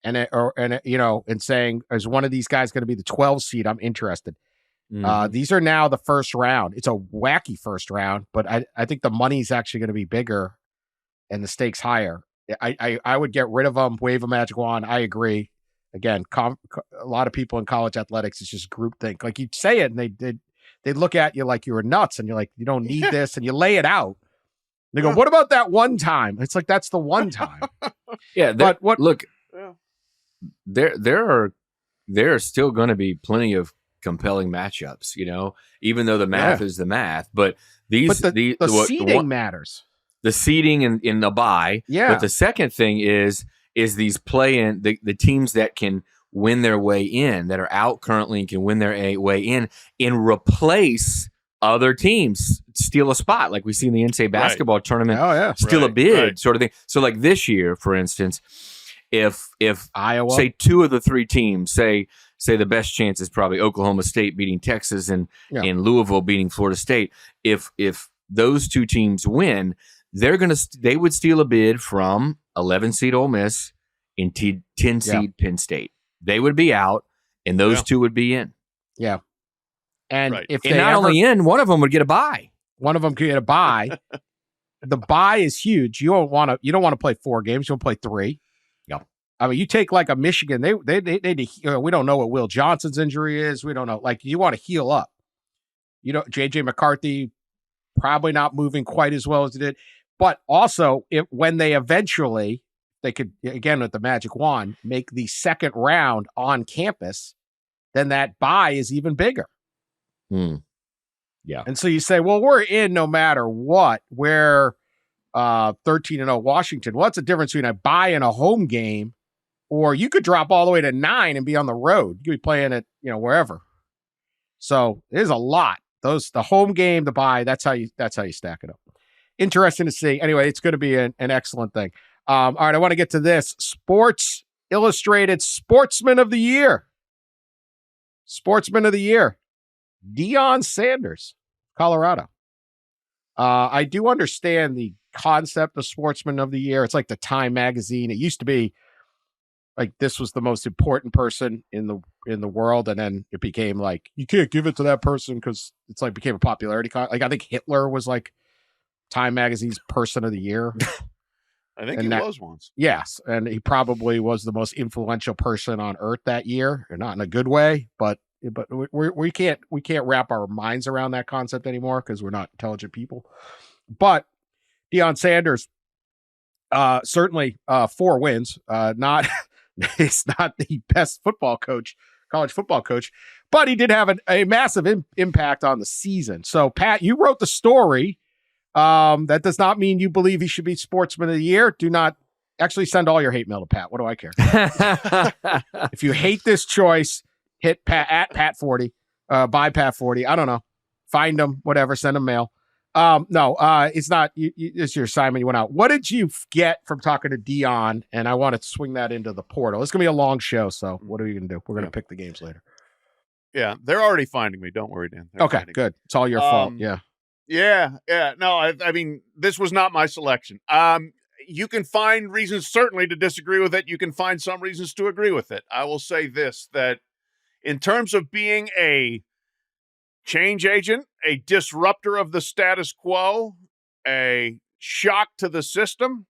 S1: and saying, is one of these guys going to be the 12 seed? I'm interested.
S2: Mm-hmm.
S1: These are now the first round. It's a wacky first round, but I think the money's actually going to be bigger and the stakes higher. I would get rid of them, wave a magic wand. I agree. Again, a lot of people in college athletics, it's just groupthink. Like you'd say it, and they'd look at you like you were nuts, and you're like, you don't need this, and you lay it out. They go, what about that one time? It's like, that's the one time.
S2: Yeah,
S1: but what?
S2: Look, there are still going to be plenty of compelling matchups. Even though the math is the math, but the
S1: seeding matters.
S2: The seeding in the bye.
S1: Yeah.
S2: But the second thing is these play-in, the teams that can win their way in, that are out currently and can win their way in and replace other teams, steal a spot like we see in the NCAA basketball tournament, steal a bid sort of thing. So like this year, for instance, if
S1: Iowa,
S2: say 2 of the 3 teams, say the best chance is probably Oklahoma State beating Texas and Louisville beating Florida State. If those 2 teams win, they would steal a bid from 11 seed Ole Miss and 10 seed Penn State. They would be out, and those 2 would be in.
S1: Yeah, And
S3: Right.
S1: if
S2: And
S1: they
S2: not only in, one of them would get a bye.
S1: one of them could get a bye. The bye is huge. You don't want to play 4 games. You want to play 3.
S2: Yeah.
S1: I mean, you take like a Michigan. They we don't know what Will Johnson's injury is. We don't know. Like, you want to heal up. You know, JJ McCarthy probably not moving quite as well as it did. But also, when they eventually, they could, again, with the magic wand, make the second round on campus, then that bye is even bigger.
S2: Yeah.
S1: And so you say, well, we're in no matter what. We're 13-0 Washington. What's the difference between a bye and a home game? Or you could drop all the way to 9 and be on the road. You could be playing it, wherever. So there's a lot. The home game, the bye, that's how you stack it up. Interesting to see. Anyway, it's going to be an excellent thing. All right, I want to get to this. Sports Illustrated Sportsman of the Year. Sportsman of the Year. Deion Sanders, Colorado. I do understand the concept of Sportsman of the Year. It's like the Time magazine. It used to be like this was the most important person in the world, and then it became like you can't give it to that person because it's like became a popularity like I think Hitler was like Time magazine's Person of the Year.
S3: I think he was once.
S1: Yes, and he probably was the most influential person on earth that year, or not in a good way, but we can't wrap our minds around that concept anymore because we're not intelligent people. But Deion Sanders, certainly 4 wins. He's not the best college football coach, but he did have a massive impact on the season. So, Pat, you wrote the story. That does not mean you believe he should be Sportsman of the Year. Do not actually send all your hate mail to Pat. What do I care? If you hate this choice, hit Pat at Pat Forde, by Pat Forde. I don't know. Find him, whatever, send him mail. No, it's not. It's your assignment. You went out. What did you get from talking to Deion? And I want to swing that into the portal. It's going to be a long show. So what are we going to do? We're going to pick the games later.
S3: Yeah, they're already finding me. Don't worry, Dan.
S1: Okay, good. It's all your fault. Yeah.
S3: Yeah. No, I mean, this was not my selection. You can find reasons certainly to disagree with it. You can find some reasons to agree with it. I will say this, that in terms of being a change agent, a disruptor of the status quo, a shock to the system,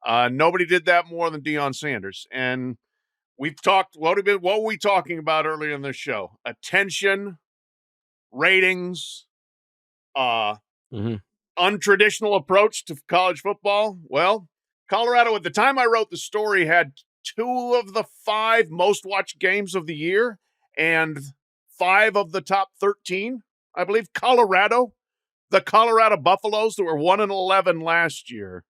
S3: nobody did that more than Deion Sanders. And we've talked, what were we talking about earlier in this show? Attention, ratings, untraditional approach to college football. Well, Colorado, at the time I wrote the story, had 2 of the 5 most watched games of the year and 5 of the top 13. I believe the Colorado Buffaloes, that were 1-11 last year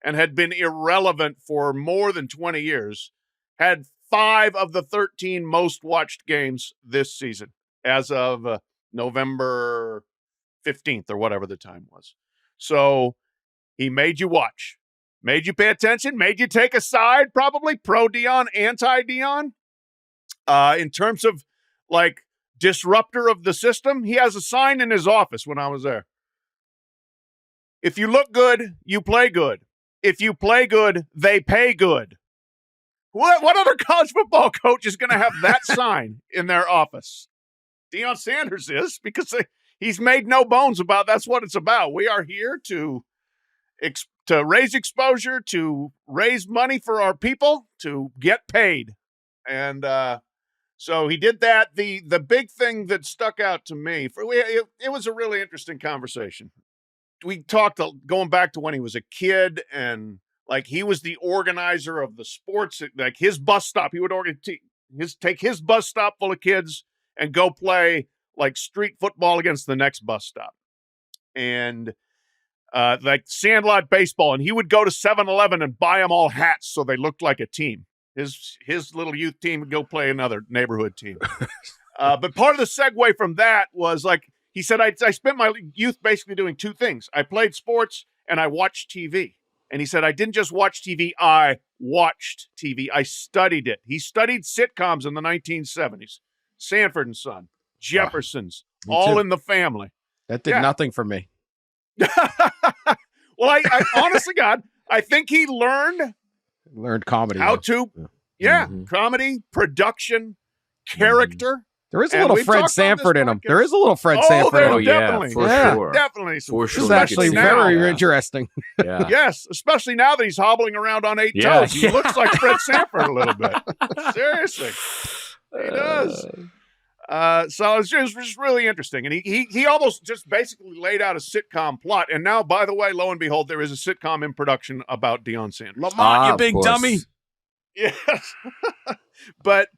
S3: and had been irrelevant for more than 20 years, had 5 of the 13 most watched games this season as of November 15th or whatever the time was. So he made you watch, made you pay attention, made you take a side, probably pro-Deion, anti-Deion. In terms of like disruptor of the system, he has a sign in his office when I was there. If you look good, you play good. If you play good, they pay good. What other college football coach is going to have that sign in their office? Deion Sanders is, because he's made no bones about that's what it's about. We are here to raise exposure, to raise money for our people, to get paid. And so he did that. The big thing that stuck out to me, it was a really interesting conversation. We talked going back to when he was a kid, and like he was the organizer of the sports, like his bus stop. He would take his bus stop full of kids and go play like street football against the next bus stop. And like sandlot baseball. And he would go to 7-Eleven and buy them all hats so they looked like a team. His little youth team would go play another neighborhood team. But part of the segue from that was like, he said, I spent my youth basically doing 2 things. I played sports and I watched TV. And he said, I didn't just watch TV, I watched TV. I studied it. He studied sitcoms in the 1970s. Sanford and Son, Jeffersons, All
S1: too.
S3: in the Family.
S1: That did nothing for me.
S3: Well, I honestly, God, I think he learned
S1: comedy.
S3: how to, comedy, production, character.
S1: There is a
S3: And
S1: little
S3: we've
S1: Fred
S3: talked on this
S1: Sanford in him.
S3: podcast.
S1: There is a little Fred
S3: Oh,
S1: Sanford in
S3: there
S1: him.
S2: Oh, yeah,
S3: definitely.
S2: for
S1: Yeah.
S2: sure.
S3: Definitely.
S2: For
S1: This
S2: sure.
S1: is
S2: we could
S1: actually
S2: see
S1: very
S2: that.
S1: interesting.
S2: Yeah.
S3: Yes, especially now that he's hobbling around on 8
S2: Yeah.
S3: toes. He looks like Fred Sanford a little bit. Seriously. He does. So it's just really interesting. And he almost just basically laid out a sitcom plot. And now, by the way, lo and behold, there is a sitcom in production about Deion Sanders.
S1: Lamont, you
S2: of
S1: big
S2: course.
S1: dummy.
S3: Yes. But,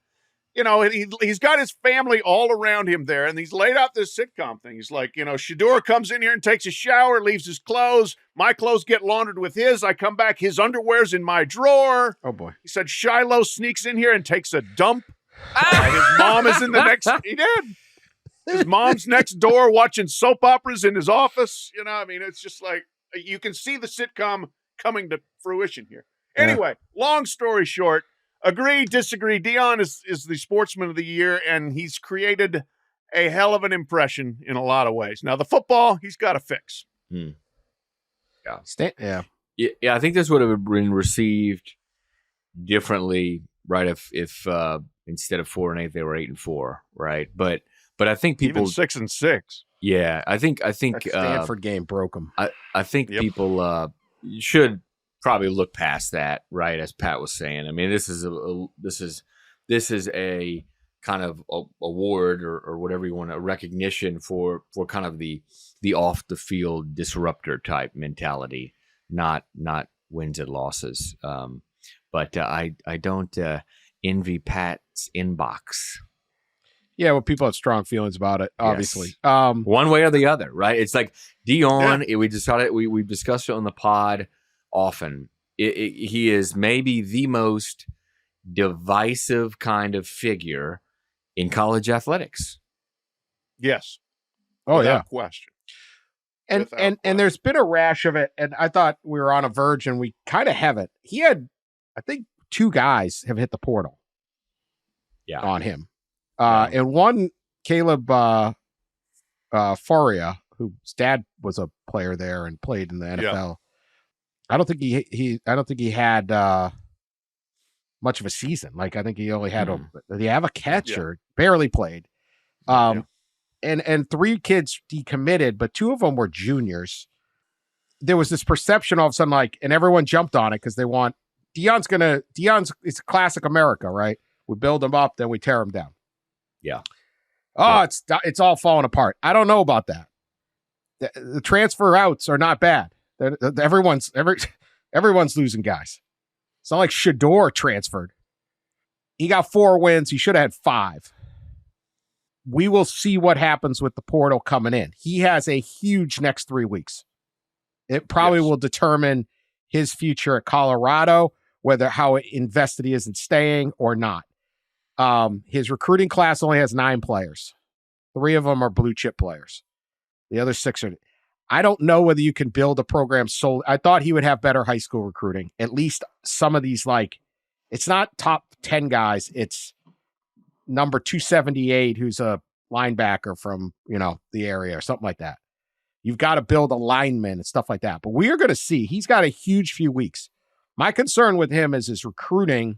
S3: you know, he's got his family all around him there, and he's laid out this sitcom thing. He's like, you know, Shador comes in here and takes a shower, leaves his clothes. My clothes get laundered with his. I come back, his underwear's in my drawer.
S1: Oh, boy.
S3: He said Shiloh sneaks in here and takes a dump. His mom is in the next. He did. His mom's next door watching soap operas in his office. You know, I mean, it's just like you can see the sitcom coming to fruition here. Anyway, long story short, agree, disagree. Deion is the Sportsman of the Year, and he's created a hell of an impression in a lot of ways. Now, the football, he's got to fix.
S2: Yeah.
S1: Yeah.
S2: Yeah, I think this would have been received differently, right? If instead of 4-8, they were 8-4, right? But I think people
S3: Even 6-6.
S2: Yeah, I think
S1: That Stanford game broke him.
S2: I think
S3: Yep.
S2: people should probably look past that, right? As Pat was saying, I mean, this is a kind of award or whatever you want, a recognition for kind of the off the field disruptor type mentality, not wins and losses. But I don't envy Pat's inbox.
S1: Yeah, well, people have strong feelings about it, obviously.
S2: Yes. One way or the other, right? It's like Deion. We decided we've discussed it on the pod often. He is maybe the most divisive kind of figure in college athletics.
S3: Yes.
S1: Oh,
S3: Without
S1: yeah.
S3: question.
S1: And
S3: Without
S1: and
S3: question.
S1: there's been a rash of it, and I thought we were on a verge, and we kind of haven't. He had, I think, 2 guys have hit the portal on him. And one, Caleb Faria, whose dad was a player there and played in the NFL.
S3: Yeah.
S1: I don't think he had much of a season. Like, I think he only had did he have a catch or barely played? And 3 kids decommitted, but 2 of them were juniors. There was this perception all of a sudden, like, and everyone jumped on it because they want Deion's it's classic America, right? We build them up, then we tear them down.
S2: Yeah.
S1: Oh, it's all falling apart. I don't know about that. The transfer outs are not bad. Everyone's losing guys. It's not like Shador transferred. He got 4 wins. He should have had 5. We will see what happens with the portal coming in. He has a huge next 3 weeks. It probably will determine his future at Colorado, whether how invested he is in staying or not. His recruiting class only has 9 players. 3 of them are blue chip players. The other 6 are. I don't know whether you can build a program solely. I thought he would have better high school recruiting. At least some of these, like, it's not top 10 guys. It's number 278, who's a linebacker from, the area or something like that. You've got to build a lineman and stuff like that. But we are going to see. He's got a huge few weeks. My concern with him is his recruiting.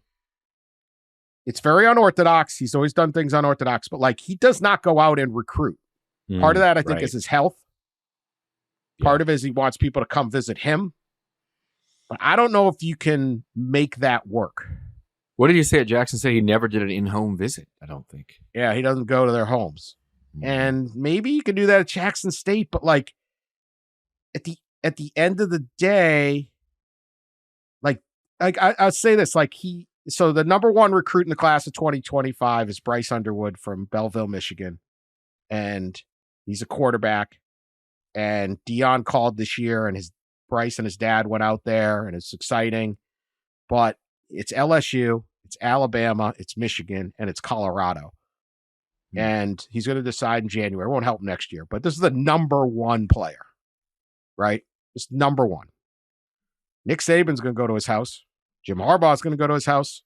S1: It's very unorthodox. He's always done things unorthodox, but like, he does not go out and recruit. Part of that, I think, is his health. Part of it is he wants people to come visit him. But I don't know if you can make that work.
S2: What did you say at Jackson State? He never did an in-home visit, I don't think.
S1: Yeah, he doesn't go to their homes. And maybe you can do that at Jackson State, but like at the end of the day, like I'll say this, like so the number 1 recruit in the class of 2025 is Bryce Underwood from Belleville, Michigan. And he's a quarterback. And Deion called this year, and Bryce and his dad went out there, and it's exciting. But it's LSU, it's Alabama, it's Michigan, and it's Colorado. And he's going to decide in January. It won't help next year, but this is the number 1 player, right? It's number 1. Nick Saban's going to go to his house. Jim Harbaugh's going to go to his house.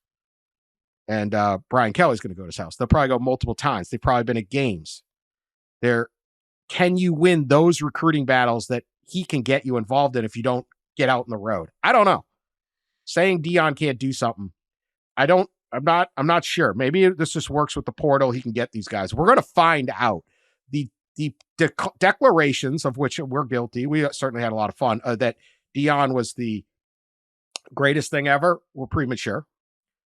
S1: And Brian Kelly's going to go to his house. They'll probably go multiple times. They've probably been at games. Can you win those recruiting battles that he can get you involved in if you don't get out on the road? I don't know. Saying Deion can't do something. I I'm not sure. Maybe this just works with the portal. He can get these guys. We're going to find out. The declarations of which we're guilty. We certainly had a lot of fun. That Deion was the greatest thing ever were premature.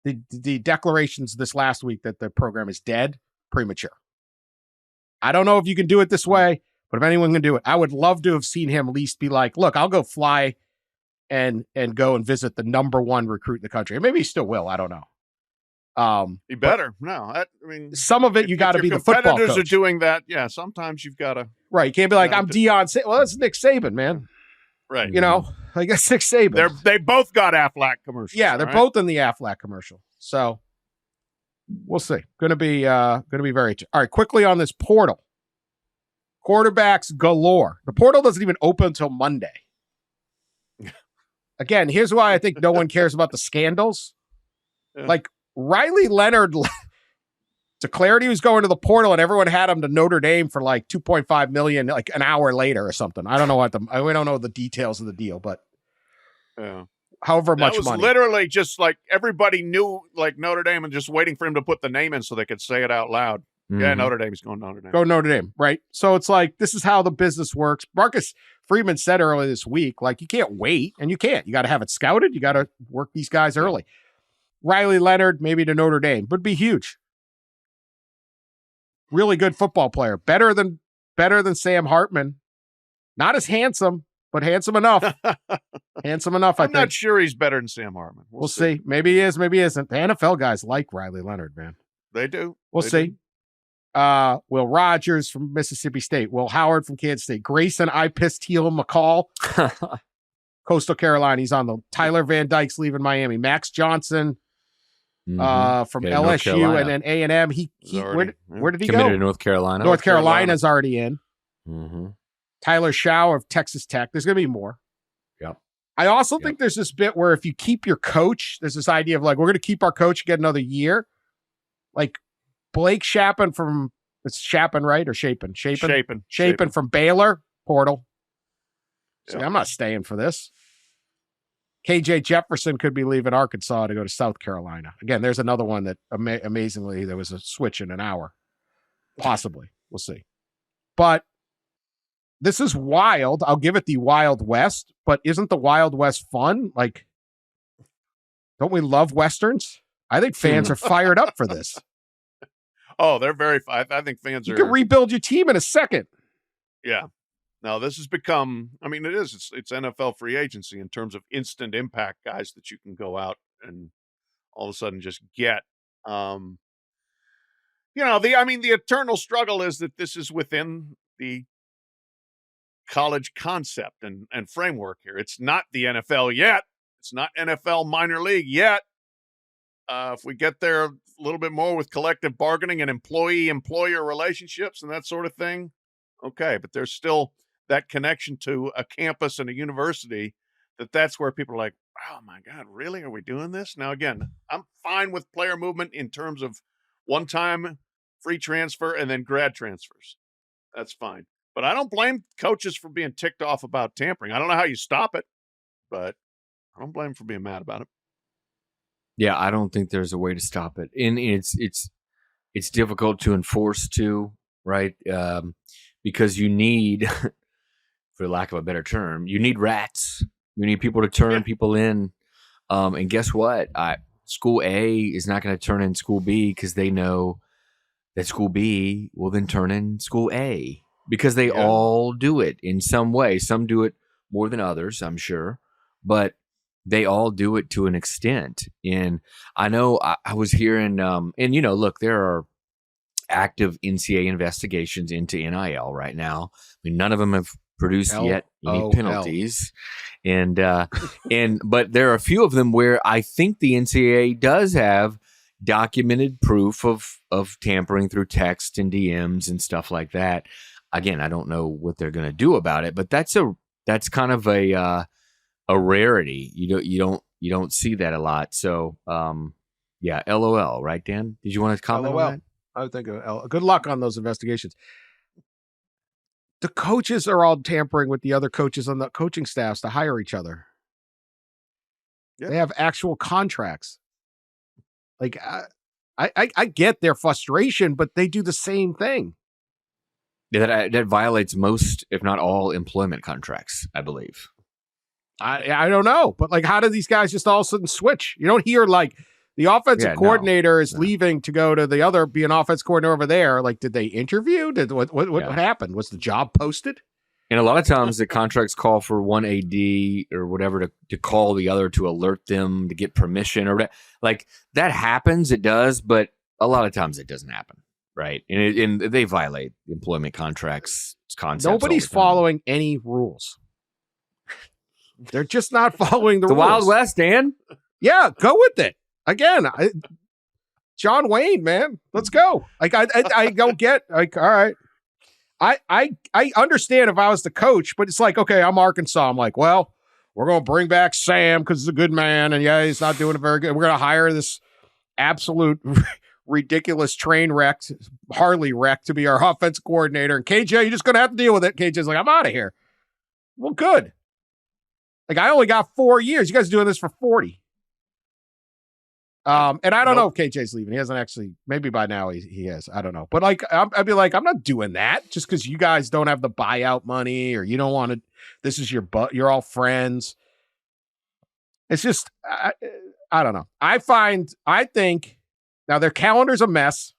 S1: The declarations this last week that the program is dead, premature. I don't know if you can do it this way, but if anyone can do it, I would love to have seen him at least be like, look, I'll go fly and go and visit the number one recruit in the country. Maybe he still will. I don't know.
S3: He better. No, I mean,
S1: some of it you got to be the football coach.
S3: Competitors are doing that. Yeah, sometimes you've got to.
S1: Right, you can't be like, I'm Deion. Well, that's Nick Saban, man.
S3: Right.
S1: You know, I guess Nick Saban.
S3: They both got Aflac commercials.
S1: Yeah, they're both in the Aflac commercial. So we'll see. Going to be very. All right, quickly on this portal. Quarterbacks galore. The portal doesn't even open until Monday. Again, here's why I think no one cares about the scandals.
S3: Yeah.
S1: Like Riley Leonard declared he was going to the portal, and everyone had him to Notre Dame for like $2.5 million, like an hour later or something. I don't know we don't know the details of the deal, but however much
S3: was
S1: money.
S3: Literally just like everybody knew, like Notre Dame, and just waiting for him to put the name in so they could say it out loud. Mm-hmm. Yeah, Notre Dame's going Notre Dame.
S1: Go Notre Dame, right? So it's like this is how the business works. Marcus Freeman said earlier this week, like you can't wait, and you can't. You got to have it scouted. You got to work these guys early. Riley Leonard, maybe to Notre Dame, would be huge. Really good football player. Better than Sam Hartman. Not as handsome, but handsome enough. Handsome enough, I think.
S3: I'm not sure he's better than Sam Hartman. We'll
S1: see. Maybe he is, maybe he isn't. The NFL guys like Riley Leonard, man.
S3: They do.
S1: We'll see. Will Rogers from Mississippi State. Will Howard from Kansas State. Grayson I Pissed Heel McCall. Coastal Carolina. He's on the Tyler Van Dyke's leaving Miami. Max Johnson. From LSU and then A&M. Where did he
S2: committed
S1: go?
S2: To North Carolina.
S1: North Carolina's already in.
S2: Mm-hmm.
S1: Tyler Shaw of Texas Tech. There's going to be more.
S2: Yep.
S1: I also think there's this bit where if you keep your coach, there's this idea of like, we're going to keep our coach and get another year. Like Blake Shapen from, it's Shapen, right? Or Shapen? Shapen from Baylor, portal. So I'm not staying for this. KJ Jefferson could be leaving Arkansas to go to South Carolina. Again, there's another one that amazingly there was a switch in an hour. Possibly. We'll see. But this is wild. I'll give it the Wild West, but isn't the Wild West fun? Like, don't we love Westerns? I think fans are fired up for this.
S3: Oh, they're very. I think fans
S1: You can rebuild your team in a second.
S3: Yeah. Now this has become. I mean, it's NFL free agency in terms of instant impact guys that you can go out and all of a sudden just get. The eternal struggle is that this is within the college concept and framework here. It's not the NFL yet. It's not NFL minor league yet. If we get there a little bit more with collective bargaining and employee-employer relationships and that sort of thing, okay. But there's still that connection to a campus and a university that's where people are like, oh my God, really? Are we doing this? Now, again, I'm fine with player movement in terms of one-time free transfer and then grad transfers. That's fine. But I don't blame coaches for being ticked off about tampering. I don't know how you stop it, but I don't blame them for being mad about it.
S2: Yeah, I don't think there's a way to stop it. And it's difficult to enforce too, right? Because you need, for lack of a better term, you need rats. You need people to turn people in. And guess what? School A is not going to turn in School B because they know that School B will then turn in School A because they all do it in some way. Some do it more than others, I'm sure. But they all do it to an extent. And I know I was hearing, look, there are active NCAA investigations into NIL right now. I mean, none of them have produced yet any penalties. But there are a few of them where I think the NCAA does have documented proof of tampering through text and DMs and stuff like that. Again, I don't know what they're going to do about it, but that's kind of a rarity. You don't see that a lot. So, LOL, right, Dan? Did you want to comment on that?
S1: I would think good luck on those investigations. The coaches are all tampering with the other coaches on the coaching staffs to hire each other. Yeah. They have actual contracts. Like, I get their frustration, but they do the same thing.
S2: Yeah, that violates most, if not all, employment contracts, I believe.
S1: I don't know, but like, how do these guys just all of a sudden switch? You don't hear like the offensive coordinator is leaving to go to be an offense coordinator over there. Like, did they interview? What happened? Was the job posted?
S2: And a lot of times the contracts call for one AD or whatever to call the other to alert them to get permission or whatever. Like that happens, it does, but a lot of times it doesn't happen, right? And they violate the employment contracts concepts.
S1: Nobody's following any rules. They're just not following the rules.
S2: Wild West, Dan.
S1: Yeah, go with it. Again, John Wayne, man, let's go. Like I don't get like, all right. I understand if I was the coach, but it's like, okay, I'm Arkansas. I'm like, well, we're going to bring back Sam because he's a good man. And yeah, he's not doing it very good. We're going to hire this absolute ridiculous train wreck, Harley wreck to be our offense coordinator. And KJ, you're just going to have to deal with it. KJ's like, I'm out of here. Well, good. Like, I only got 4 years. You guys are doing this for 40. And I don't know if KJ's leaving. He hasn't actually, maybe by now he has. I don't know. But like, I'd be like, I'm not doing that just because you guys don't have the buyout money or you don't want to, this is you're all friends. It's just, I don't know. I think now their calendar's a mess.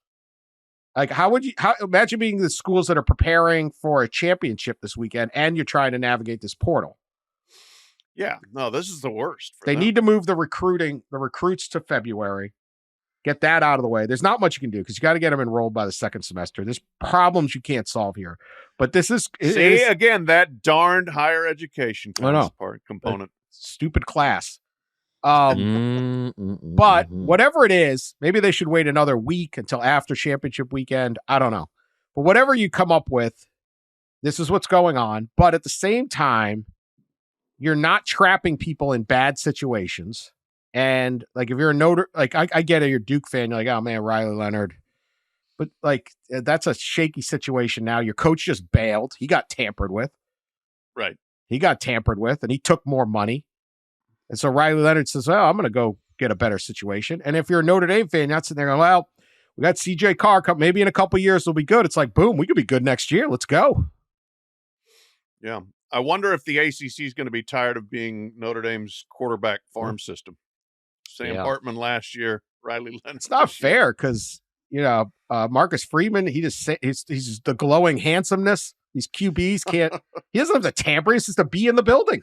S1: Like, imagine being the schools that are preparing for a championship this weekend and you're trying to navigate this portal.
S3: Yeah, no, this is the worst.
S1: They need to move the recruits to February. Get that out of the way. There's not much you can do because you got to get them enrolled by the second semester. There's problems you can't solve here. But this is...
S3: again, that darned higher education component.
S1: Stupid class. But whatever it is, maybe they should wait another week until after championship weekend. I don't know. But whatever you come up with, this is what's going on. But at the same time, you're not trapping people in bad situations. And like, if you're a Notre, like I get it, you're a Duke fan. You're like, oh man, Riley Leonard. But like, that's a shaky situation now. Your coach just bailed. He got tampered with.
S3: Right.
S1: He got tampered with and he took more money. And so Riley Leonard says, well, I'm going to go get a better situation. And if you're a Notre Dame fan, you're not sitting there going, well, we got CJ Carr. Maybe in a couple of years we'll be good. It's like, boom, we could be good next year. Let's go.
S3: Yeah. I wonder if the ACC is going to be tired of being Notre Dame's quarterback farm system. Sam Hartman last year, Riley Leonard.
S1: It's not fair because, Marcus Freeman, he's the glowing handsomeness. These QBs he doesn't have to tamper. He's just to be in the building.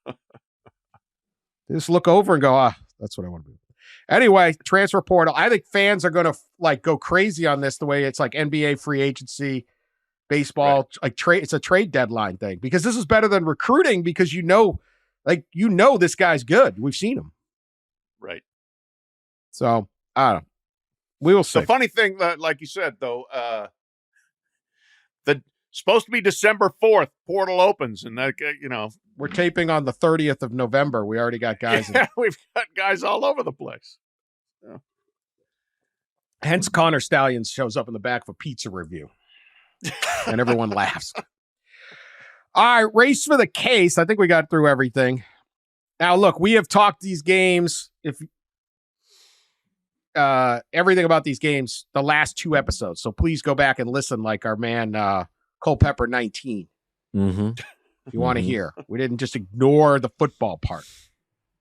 S1: They just look over and go, that's what I want to do. Anyway, transfer portal. I think fans are going to like go crazy on this the way it's like NBA free agency. Baseball, right. It's a trade deadline thing because this is better than recruiting because this guy's good. We've seen him.
S3: Right.
S1: So, I don't know. We will see.
S3: The funny thing, like you said, though, supposed to be December 4th, portal opens, and that,
S1: we're taping on the 30th of November. We already got guys.
S3: We've got guys all over the place. Yeah.
S1: Hence, Connor Stallions shows up in the back of a pizza review. And everyone laughs. All right, race for the case. I think we got through everything. Now, look, we have talked these games. If everything about these games, the last 2 episodes. So please go back and listen, like our man Culpepper 19.
S2: Mm-hmm.
S1: If you want to hear, we didn't just ignore the football part.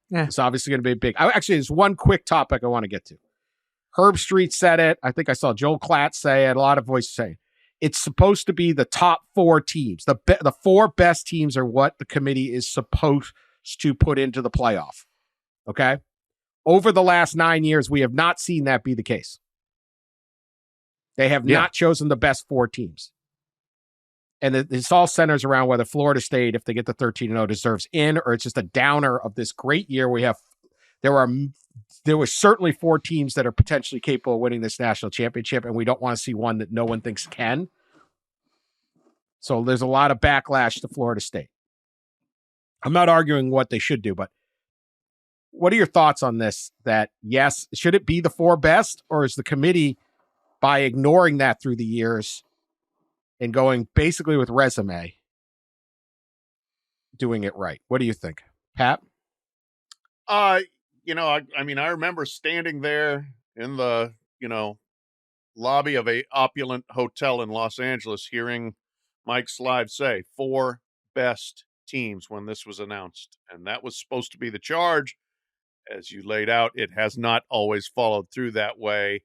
S1: Yeah. It's obviously going to be big. Actually, there's one quick topic I want to get to. Herb Street said it. I think I saw Joel Klatt say it. A lot of voices say it. It's supposed to be the top 4 teams. The 4 best teams are what the committee is supposed to put into the playoff. Okay? Over the last 9 years, we have not seen that be the case. They have not chosen the best 4 teams. And this all centers around whether Florida State, if they get the 13-0, deserves in, or it's just a downer of this great year. There were certainly 4 teams that are potentially capable of winning this national championship, and we don't want to see one that no one thinks can. So there's a lot of backlash to Florida State. I'm not arguing what they should do, but what are your thoughts on this? That, yes, should it be the 4 best, or is the committee, by ignoring that through the years and going basically with resume, doing it right? What do you think, Pat?
S3: I mean, I remember standing there in the, lobby of a opulent hotel in Los Angeles, hearing Mike Slive say 4 best teams when this was announced. And that was supposed to be the charge. As you laid out, it has not always followed through that way.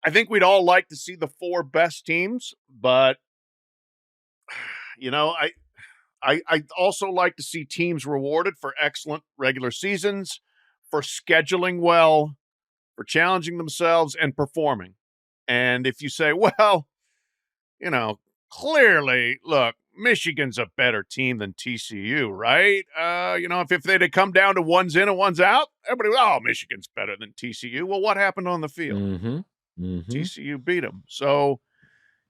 S3: I think we'd all like to see the 4 best teams, but I also like to see teams rewarded for excellent regular seasons, for scheduling well, for challenging themselves and performing. And if you say, well, clearly, look, Michigan's a better team than TCU, right? If they'd have come down to one's in and one's out, everybody, Michigan's better than TCU. Well, what happened on the field? TCU beat them. So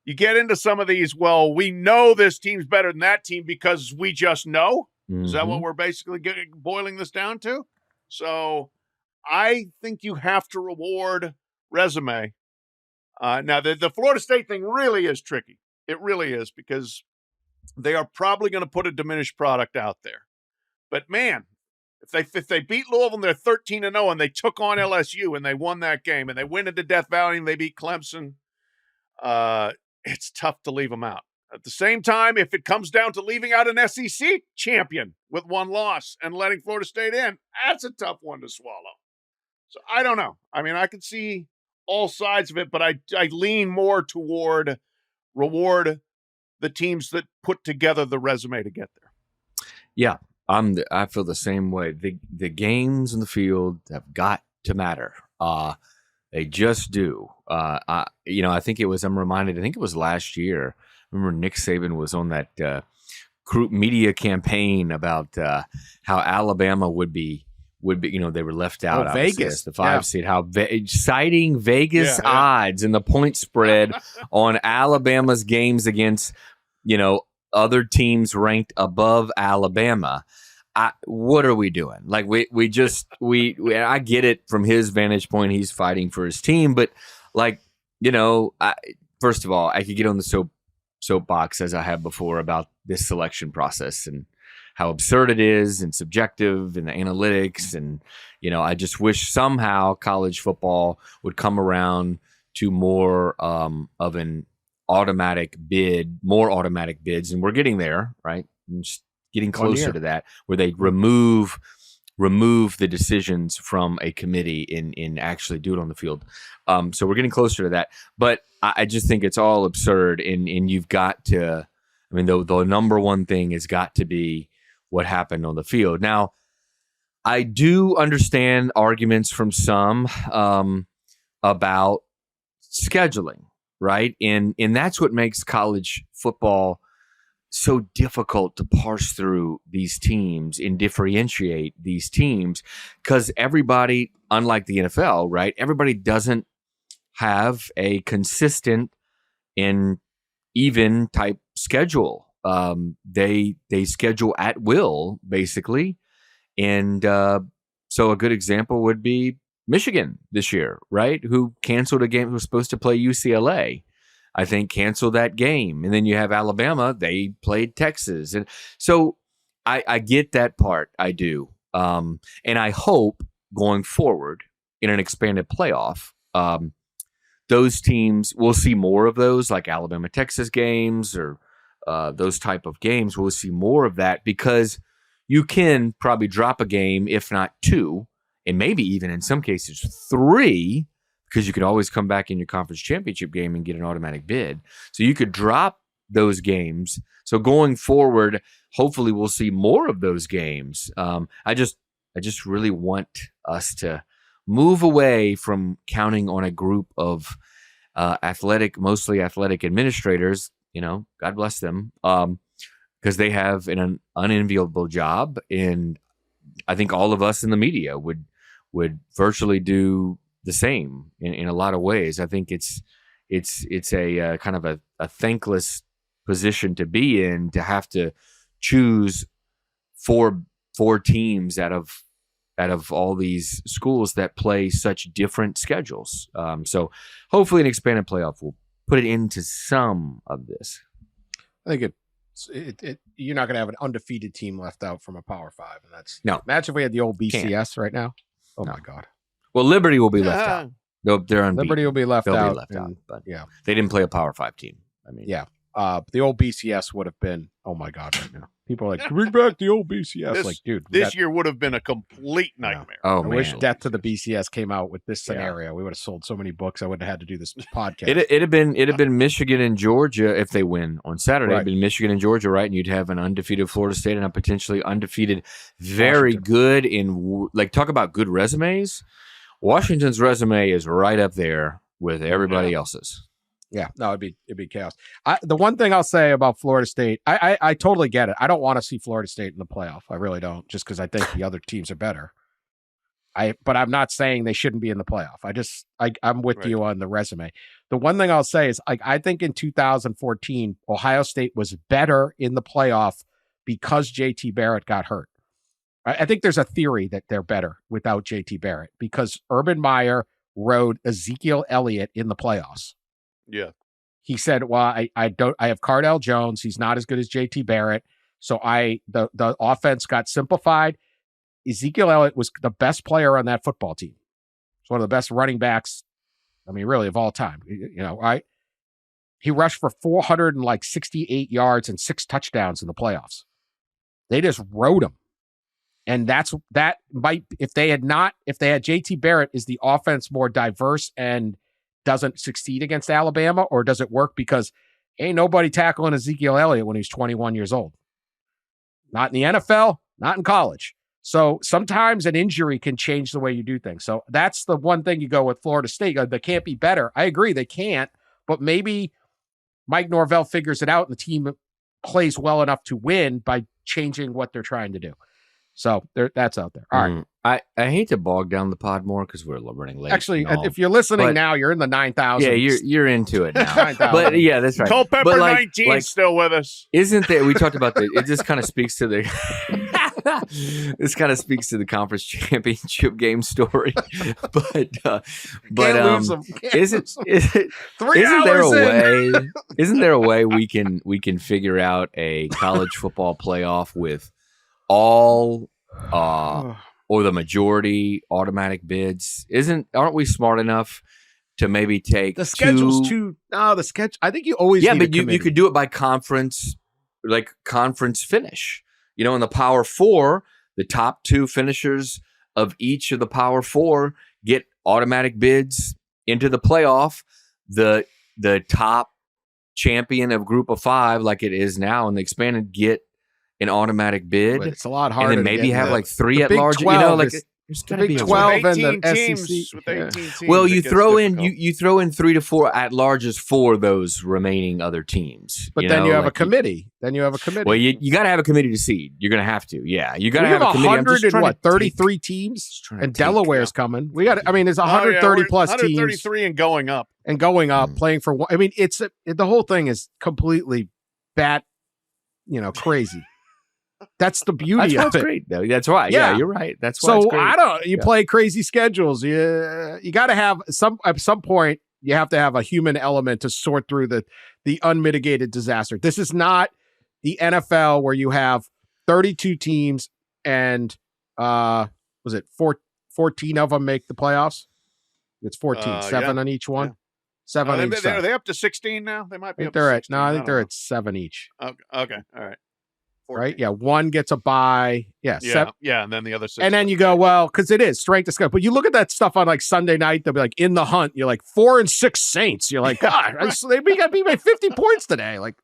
S3: you get into some of these, well, we know this team's better than that team because we just know. Is that what we're basically boiling this down to? So I think you have to reward resume. Now, the Florida State thing really is tricky. It really is, because they are probably going to put a diminished product out there. But, man, if they beat Louisville and they're 13-0 and they took on LSU and they won that game and they went into Death Valley and they beat Clemson, it's tough to leave them out. At the same time, if it comes down to leaving out an SEC champion with 1 loss and letting Florida State in, that's a tough one to swallow. So I don't know. I mean, I can see all sides of it, but I lean more toward reward the teams that put together the resume to get there.
S2: Yeah, I feel the same way. The games in the field have got to matter. They just do. I think it was. I'm reminded. I think it was last year. I remember Nick Saban was on that media campaign about how Alabama would be. They were left out.
S1: Vegas,
S2: the 5 seed. How citing Vegas odds and the point spread on Alabama's games against, other teams ranked above Alabama. What are we doing? Like we I get it from his vantage point. He's fighting for his team, but first of all, I could get on the soapbox as I have before about this selection process and how absurd it is and subjective and the analytics. And, I just wish somehow college football would come around to more of an automatic bid, more automatic bids. And we're getting there, right? And just getting closer to that, where they remove the decisions from a committee and actually do it on the field. So we're getting closer to that. But I just think it's all absurd. And you've got to, the number one thing has got to be what happened on the field. Now, I do understand arguments from some about scheduling, right? And that's what makes college football so difficult to parse through these teams and differentiate these teams, because everybody, unlike the NFL, right? Everybody doesn't have a consistent and even type schedule. They schedule at will, basically. And so a good example would be Michigan this year, right? Who canceled a game, who was supposed to play UCLA. I think canceled that game. And then you have Alabama, they played Texas. And so I get that part. I do. And I hope going forward in an expanded playoff, those teams, we'll see more of those, like Alabama, Texas games, or those type of games. We'll see more of that, because you can probably drop a game, if not 2, and maybe even in some cases 3, because you could always come back in your conference championship game and get an automatic bid. So you could drop those games. So going forward, hopefully we'll see more of those games. I just really want us to move away from counting on a group of mostly athletic administrators. God bless them, because they have an unenviable job, and I think all of us in the media would virtually do the same in a lot of ways. I think it's a kind of a thankless position to be in, to have to choose four teams out of all these schools that play such different schedules. So hopefully an expanded playoff will put it into some of this.
S1: I think You're not going to have an undefeated team left out from a Power 5, and that's
S2: No.
S1: Imagine if we had the old BCS
S2: Can't.
S1: right now. Oh
S2: No.
S1: my God.
S2: Well, Liberty will be left out. They're unbeaten.
S1: Liberty will be left
S2: They'll
S1: out.
S2: be left out. But
S1: yeah,
S2: they didn't play a Power 5 team. I mean,
S1: yeah. The old BCS would have been. Oh my God! Right now, people are like, bring back the old BCS. Dude,
S3: this year would have been a complete nightmare.
S2: Oh,
S1: I
S2: man.
S1: wish Death to the BCS came out with this scenario. We would have sold so many books. I wouldn't have had to do this podcast.
S2: It'd have been Michigan and Georgia if they win on Saturday. It'd been Michigan and Georgia, right? And you'd have an undefeated Florida State and a potentially undefeated, very good in talk about good resumes. Washington's resume is right up there with everybody else's.
S1: Yeah, no, it'd be chaos. The one thing I'll say about Florida State, I totally get it. I don't want to see Florida State in the playoff. I really don't, just because I think the other teams are better. But I'm not saying they shouldn't be in the playoff. I'm with you on the resume. The one thing I'll say is, I think in 2014, Ohio State was better in the playoff because JT Barrett got hurt. I think there's a theory that they're better without JT Barrett because Urban Meyer rode Ezekiel Elliott in the playoffs.
S3: Yeah.
S1: He said, well, I have Cardell Jones. He's not as good as JT Barrett. So the offense got simplified. Ezekiel Elliott was the best player on that football team. He's one of the best running backs, really, of all time. Right? He rushed for 468 yards and 6 touchdowns in the playoffs. They just rode him. And that might, if they had JT Barrett, is the offense more diverse and doesn't succeed against Alabama, or does it work because ain't nobody tackling Ezekiel Elliott when he's 21 years old? Not in the NFL, not in college. So sometimes an injury can change the way you do things. So that's the one thing you go with Florida State. They can't be better. I agree, they can't, but maybe Mike Norvell figures it out and the team plays well enough to win by changing what they're trying to do. So that's out there. All right.
S2: I hate to bog down the pod more because we're running late.
S1: Actually, if you're listening now, you're in the 9,000.
S2: Yeah, you're into it now. But yeah, that's right.
S3: Culpepper 19 still with us.
S2: Isn't there? We talked about it just kind of speaks to the. This kind of speaks to the conference championship game story, but isn't there a way we can figure out a college football playoff with all or the majority automatic bids? Aren't we smart enough to maybe take
S1: the schedule's the schedule? I think you always
S2: but you could do it by conference, like conference finish. In the Power 4, the top 2 finishers of each of the Power 4 get automatic bids into the playoff. The top champion of Group of 5, like it is now in the expanded, get an automatic bid.
S1: But it's a lot harder.
S2: And then maybe have like 3 at large.
S1: 12
S2: there's
S1: got to be 12 and the
S3: teams,
S1: SEC.
S3: With 18 teams,
S2: well, you throw in 3 to 4 at larges for those remaining other teams.
S1: But then you have a committee.
S2: Well, you got to have a committee to seed. You're going to have to. Yeah, you got to have a committee.
S1: 133 teams, and Delaware's coming. We got. There's 130 plus teams.
S3: 133 and going up.
S1: Playing for one. It's the whole thing is completely crazy. That's the beauty of it.
S2: Great, though. That's why. Yeah, you're right. That's why.
S1: So you play crazy schedules. You got to have at some point. You have to have a human element to sort through the unmitigated disaster. This is not the NFL where you have 32 teams and was it 14 of them make the playoffs? It's 14, 7 on each one. Yeah. 7 on each side.
S3: Are they up to 16 now? They might be.
S1: I think they're at 7 each.
S3: Okay. All right. 14.
S1: Right? Yeah, one gets a bye. Yeah, 7.
S3: Yeah, and then the other 6.
S1: And then you go, well, because it is strength of schedule. But you look at that stuff on like Sunday night, they'll be like in the hunt. You're like 4 and 6 Saints. You're like, God, we got beat by 50 points today. Like,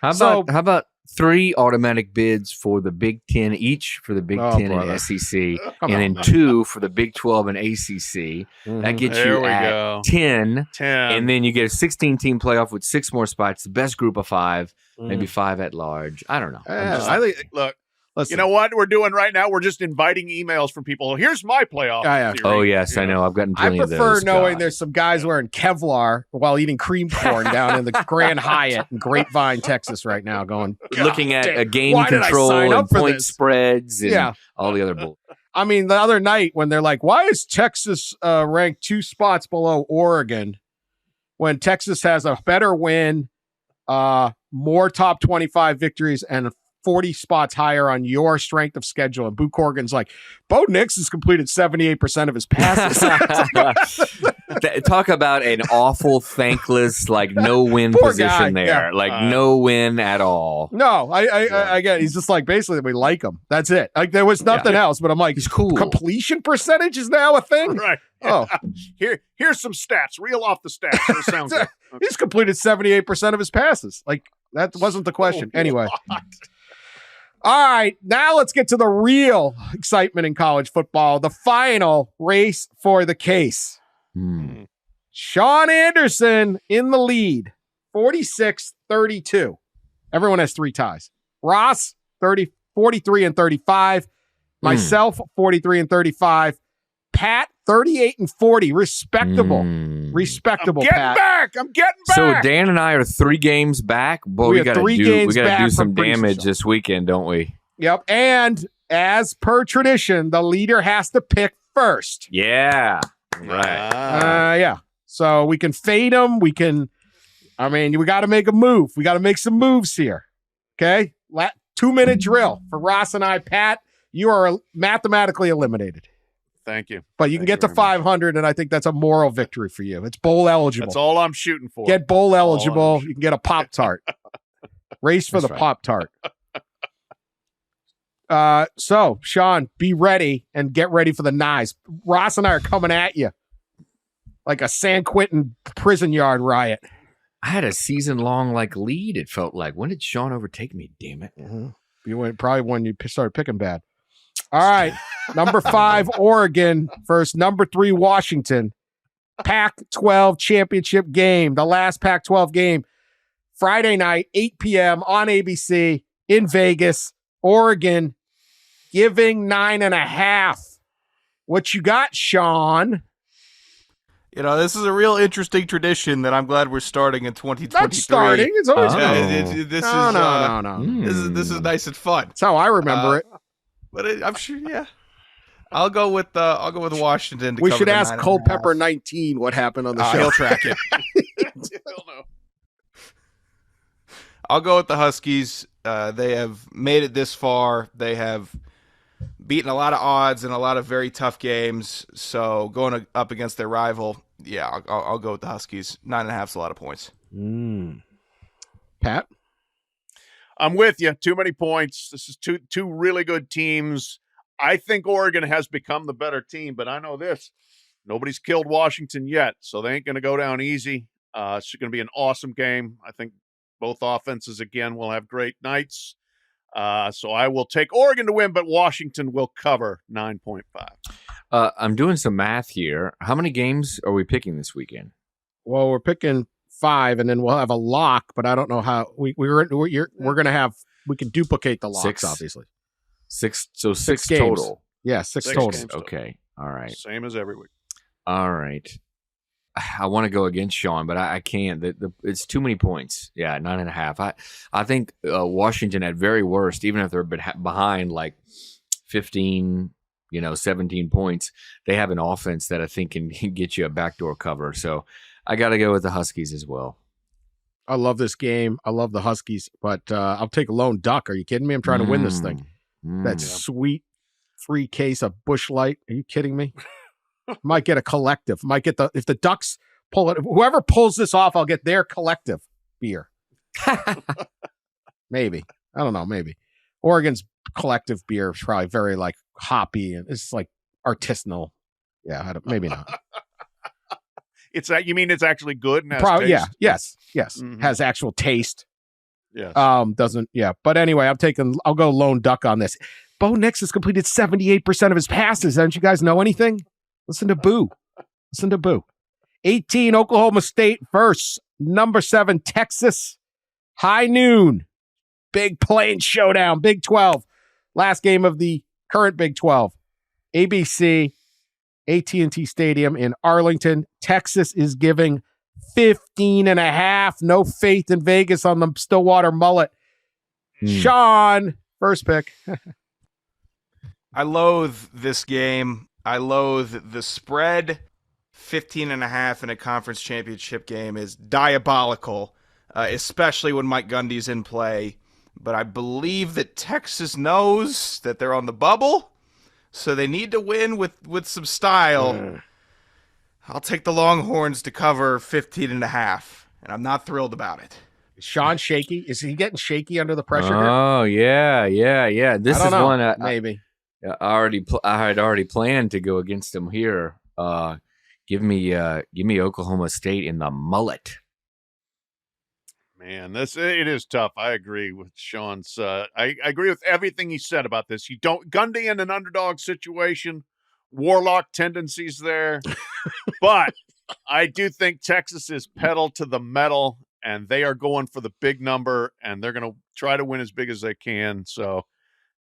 S2: how about 3 automatic bids for the Big Ten each for the Big Ten and SEC, and then 2 for the Big 12 and ACC. That gets you at 10, and then you get a 16-team playoff with 6 more spots. The best group of 5, maybe 5 at large. I don't know.
S3: Look. Listen. You know what we're doing right now? We're just inviting emails from people. Here's my playoff theory.
S2: Oh, yes, I know. I've gotten plenty of those.
S1: I prefer knowing there's some guys wearing Kevlar while eating cream corn down in the Grand Hyatt in Grapevine, Texas right now
S2: looking at a game control and point spreads and all the other bull.
S1: The other night when they're like, why is Texas ranked 2 spots below Oregon when Texas has a better win more top 25 victories and 40 spots higher on your strength of schedule. And Boo Corrigan's like, Bo Nix has completed 78% of his passes.
S2: Talk about an awful, thankless, like no win
S1: Poor
S2: position
S1: guy.
S2: there.
S1: Yeah.
S2: Like no win at all.
S1: No, I get it. He's just like, basically, we like him. That's it. Like, there was nothing else, but I'm like,
S2: He's cool.
S1: Completion percentage is now a thing?
S3: Right.
S1: Oh.
S3: Here's some stats. Reel off the stats. It'll sound good.
S1: He's completed 78% of his passes. Like, that wasn't the question. Anyway.
S3: What?
S1: All right, now let's get to the real excitement in college football, the final race for the case. Sean Anderson in the lead, 46-32. Everyone has 3 ties. Ross, 43 and 35. Myself, 43 and 35. Pat, 38 and 40. Respectable. Respectable, Pat.
S3: I'm getting back.
S2: So Dan and I are 3 games back. Boy, we got to do some damage this weekend, don't we?
S1: Yep. And as per tradition, the leader has to pick first.
S2: Yeah. Right.
S1: Yeah. So we can fade him. We got to make a move. We got to make some moves here. Okay. 2-minute drill for Ross and I. Pat, you are mathematically eliminated.
S3: Thank you.
S1: But you can get to 500, and I think that's a moral victory for you. It's bowl eligible.
S3: That's all I'm shooting for.
S1: Get bowl eligible. You can get a Pop-Tart. Race for the Pop-Tart. So, Sean, be ready and get ready for the knives. Ross and I are coming at you like a San Quentin prison yard riot.
S2: I had a season-long lead, it felt like. When did Sean overtake me, damn it?
S1: You went probably when you started picking bad. All right. Number 5, Oregon versus number 3, Washington. Pac-12 championship game. The last Pac-12 game. Friday night, 8 p.m. on ABC in Vegas. Oregon giving 9.5. What you got, Sean?
S5: This is a real interesting tradition that I'm glad we're starting in 2023.
S1: Not starting. It's always
S5: This is nice and fun.
S1: That's how I remember it.
S5: But I'm sure, yeah. I'll go with Washington.
S1: We should ask Culpepper 19 what happened on the show.
S5: He'll track it. I'll go with the Huskies. They have made it this far. They have beaten a lot of odds in a lot of very tough games. So going up against their rival, yeah, I'll go with the Huskies. 9.5 is a lot of points.
S1: Pat?
S3: I'm with you. Too many points. This is two really good teams. I think Oregon has become the better team, but I know this. Nobody's killed Washington yet, so they ain't going to go down easy. It's going to be an awesome game. I think both offenses, again, will have great nights. So I will take Oregon to win, but Washington will cover 9.5.
S2: I'm doing some math here. How many games are we picking this weekend?
S1: Well, we're picking 5, and then we'll have a lock, but I don't know how we're going to have. We can duplicate the locks,
S2: 6,
S1: obviously.
S2: 6. So 6
S1: games.
S2: total.
S1: Yeah, 6
S3: Six
S1: total.
S3: games total.
S2: Okay. All right.
S3: Same as every week.
S2: All right. I want to go against Sean, but I can't. It's too many points. Yeah, 9.5. I think Washington at very worst, even if they're behind 15, 17 points, they have an offense that I think can get you a backdoor cover. So I got to go with the Huskies as well.
S1: I love this game. I love the Huskies, but I'll take a lone duck. Are you kidding me? I'm trying to win this thing. That sweet free case of Busch Light. Are you kidding me? Might get a collective. Might get if the Ducks pull it. Whoever pulls this off, I'll get their collective beer. Maybe. I don't know. Maybe. Oregon's collective beer is probably very hoppy and it's artisanal. Yeah, maybe not.
S3: You mean it's actually good and has
S1: Probably,
S3: taste?
S1: Yes.
S3: Mm-hmm.
S1: Has actual taste.
S3: Yes.
S1: Doesn't. Yeah. But anyway, I'll go lone duck on this. Bo Nix has completed 78% of his passes. Don't you guys know anything? Listen to Boo. 18, Oklahoma State versus number 7, Texas. High noon. Big Plain showdown. Big 12. Last game of the current Big 12. ABC, AT&T Stadium in Arlington. Texas is giving 15.5. No faith in Vegas on the Stillwater Mullet. Sean, first pick.
S5: I loathe this game. I loathe the spread. 15.5 in a conference championship game is diabolical. especially when Mike Gundy's in play. But I believe that Texas knows that they're on the bubble, so they need to win with some style. I'll take the Longhorns to cover 15.5, and I'm not thrilled about it.
S1: Is Sean shaky? Is he getting shaky under the pressure here?
S2: Oh, yeah. This
S1: I don't
S2: is
S1: know.
S2: one
S1: Maybe.
S2: I had already planned to go against him here. Give me Oklahoma State in the mullet.
S3: Man, it is tough. I agree with Sean's. I agree with everything he said about this. You don't Gundy in an underdog situation, warlock tendencies there, but I do think Texas is pedal to the metal, and they are going for the big number, and they're going to try to win as big as they can. So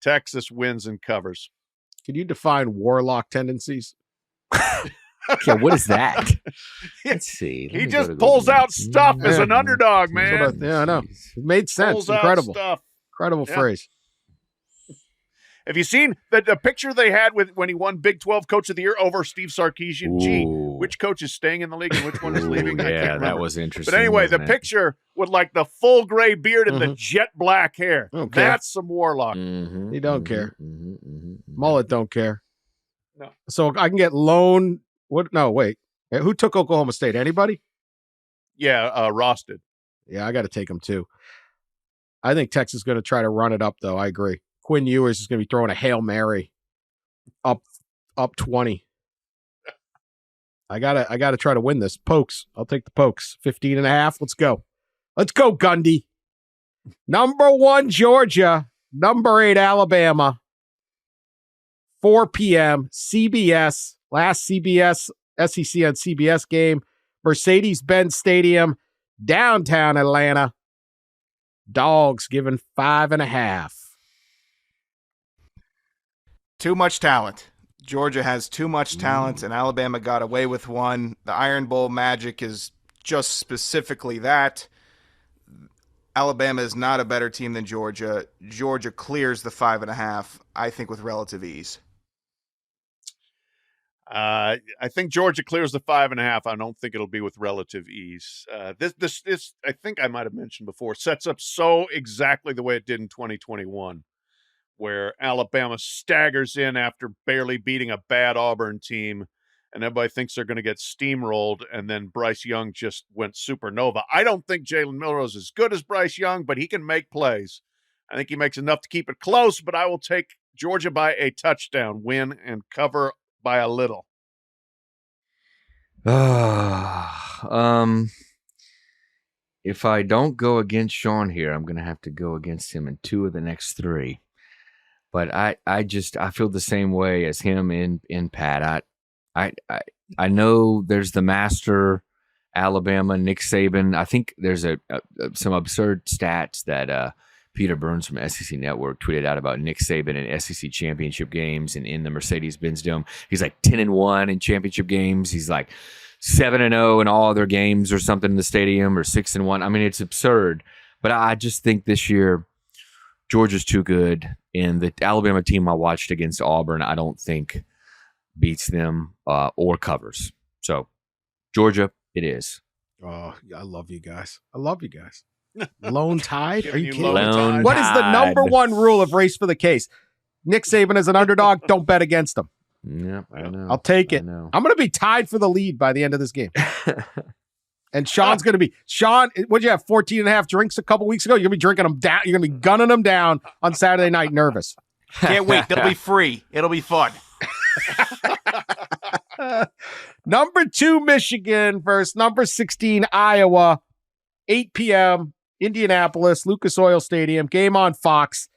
S3: Texas wins and covers.
S1: Can you define warlock tendencies?
S2: Yeah, what is that? Let's see.
S3: He just pulls out stuff as an underdog, man.
S1: I know. It made sense.
S3: Pulls
S1: Incredible.
S3: Stuff.
S1: Incredible phrase.
S3: Have you seen the picture they had when he won Big 12 Coach of the Year over Steve Sarkisian? Gee, which coach is staying in the league and which one is leaving? I can't remember.
S2: That was interesting.
S3: But anyway, the picture with like the full gray beard and the jet black hair.
S1: Okay.
S3: That's some warlock.
S1: He don't care. Mullet don't care.
S3: No.
S1: So I can get loan. What? No, wait. Who took Oklahoma State? Anybody?
S3: Yeah, Ross did.
S1: Yeah, I got to take them too. I think Texas is going to try to run it up, though. I agree. Quinn Ewers is going to be throwing a Hail Mary up 20. I gotta try to win this. Pokes. I'll take the Pokes. 15.5. Let's go. Let's go, Gundy. Number 1, Georgia. Number 8, Alabama. 4 p.m. CBS. Last CBS, SEC on CBS game. Mercedes-Benz Stadium, downtown Atlanta. Dogs given 5.5.
S5: Too much talent. Georgia has too much talent, and Alabama got away with one. The Iron Bowl magic is just specifically that. Alabama is not a better team than Georgia. Georgia clears the 5.5, I think, with relative ease.
S3: I think Georgia clears the 5.5. I don't think it'll be with relative ease. This I think I might have mentioned before, sets up so exactly the way it did in 2021, where Alabama staggers in after barely beating a bad Auburn team, and everybody thinks they're going to get steamrolled, and then Bryce Young just went supernova. I don't think Jalen Milroe is as good as Bryce Young, but he can make plays. I think he makes enough to keep it close, but I will take Georgia by a touchdown, win, and cover by a little.
S2: If I don't go against Sean here, I'm going to have to go against him in 2 of the next 3. But I feel the same way as him in Pat. I know there's the master Alabama, Nick Saban. I think there's some absurd stats that Peter Burns from SEC Network tweeted out about Nick Saban in SEC championship games and in the Mercedes-Benz Dome. He's like 10-1 in championship games. He's like 7-0 in all other games or something in the stadium, or 6-1. I mean, it's absurd. But I just think this year Georgia's too good, and the Alabama team I watched against Auburn, I don't think beats them or covers. So Georgia, it is.
S1: Oh, I love you guys. Lone Tide? Are you kidding?
S2: Lone
S1: What is the
S2: Tide.
S1: number 1 rule of Race for the Case? Nick Saban is an underdog. Don't bet against him.
S2: Yeah, I know.
S1: I'll take it.
S2: I know.
S1: I'm going to be tied for the lead by the end of this game. And Sean's going to be, what'd you have, 14.5 drinks a couple weeks ago? You're going to be drinking them down. You're going to be gunning them down on Saturday night nervous.
S5: Can't wait. They'll be free. It'll be fun.
S1: Number 2, Michigan versus number 16, Iowa. 8 p.m., Indianapolis, Lucas Oil Stadium. Game on Fox.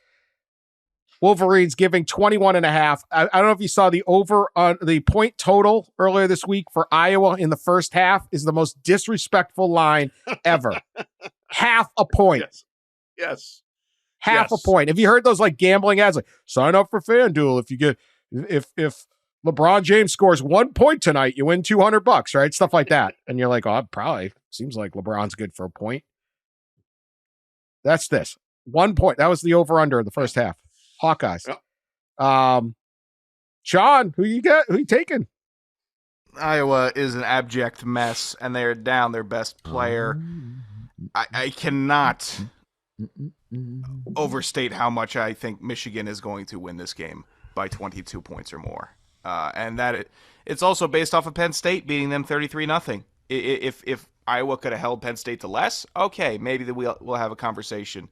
S1: Wolverines giving 21.5. I don't know if you saw the over on the point total earlier this week for Iowa in the first half is the most disrespectful line ever. Half a point.
S3: Yes.
S1: Half a point. Have you heard those like gambling ads? Like, sign up for FanDuel if you get if LeBron James scores 1 point tonight, you win $200, right? Stuff like that. And you're like, oh, probably seems like LeBron's good for a point. That's this 1 point. That was the over under in the first half. Hawkeyes. Yep. Sean, who you got? Who you taking?
S5: Iowa is an abject mess, and they're down their best player. I cannot overstate how much I think Michigan is going to win this game by 22 points or more. And that it's also based off of Penn State beating them 33-0. If Iowa could have held Penn State to less, okay, maybe we'll have a conversation.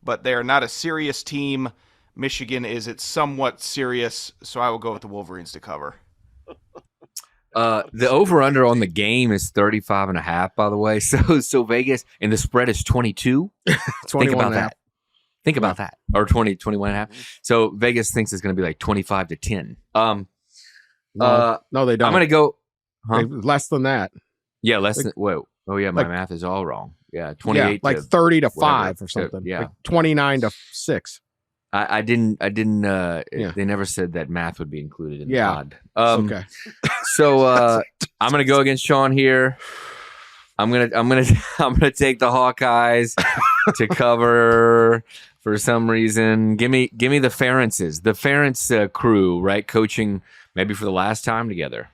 S5: But they are not a serious team. Michigan is somewhat serious, so I will go with the Wolverines to cover.
S2: The over-under on the game is 35.5, by the way. So Vegas, and the spread is 22. Think about that. Think about that. Or 21.5. So Vegas thinks it's going to be like 25-10.
S1: No, they don't.
S2: I'm going to go
S1: less than that.
S2: Yeah, less than. Whoa. Oh yeah, my math is all wrong. Yeah, 28.
S1: Yeah, like 30-5 or something.
S2: Yeah,
S1: like 29-6.
S2: I didn't. They never said that math would be included in the pod.
S1: Okay.
S2: So I'm gonna go against Sean here. I'm gonna take the Hawkeyes to cover for some reason. Give me the Ferences, the Ferentz crew, right? Coaching maybe for the last time together.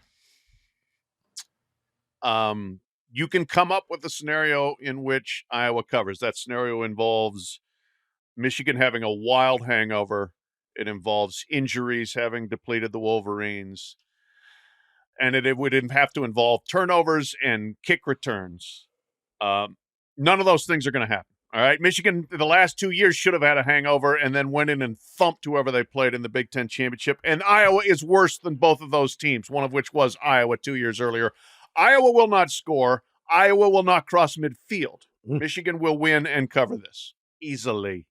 S3: You can come up with a scenario in which Iowa covers. That scenario involves Michigan having a wild hangover. It involves injuries having depleted the Wolverines. And it would have to involve turnovers and kick returns. None of those things are going to happen. All right. Michigan, the last 2 years, should have had a hangover and then went in and thumped whoever they played in the Big Ten championship. And Iowa is worse than both of those teams, one of which was Iowa 2 years earlier. Iowa will not score. Iowa will not cross midfield. Michigan will win and cover this easily.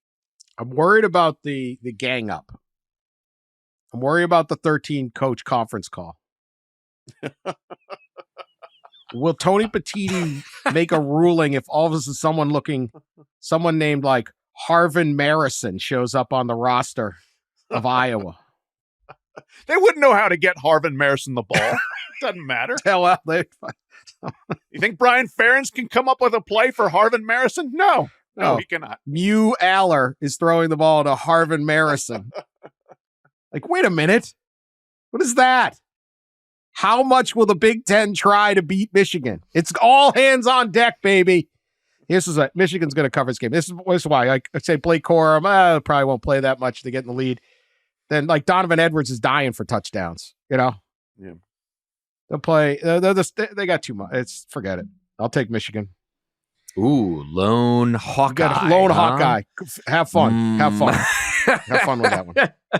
S1: I'm worried about the gang up. I'm worried about the 13 coach conference call. Will Tony Petitti make a ruling if all of a sudden someone named like Harvin Marison shows up on the roster of Iowa?
S3: They wouldn't know how to get Harvin Marison the ball. Doesn't matter. You think Brian Ferentz can come up with a play for Harvin Marison? No, he cannot.
S1: Mew Aller is throwing the ball to Harvin Marison. Like, wait a minute. What is that? How much will the Big Ten try to beat Michigan? It's all hands on deck, baby. This is what Michigan's going to cover this game. This is why I say Blake Corum probably won't play that much to get in the lead. Then, like, Donovan Edwards is dying for touchdowns, Yeah. They'll play. They got too much. Forget it. I'll take Michigan.
S2: Ooh, lone Hawkeye.
S1: Hawkeye. Have fun. Have fun. Have fun with that one.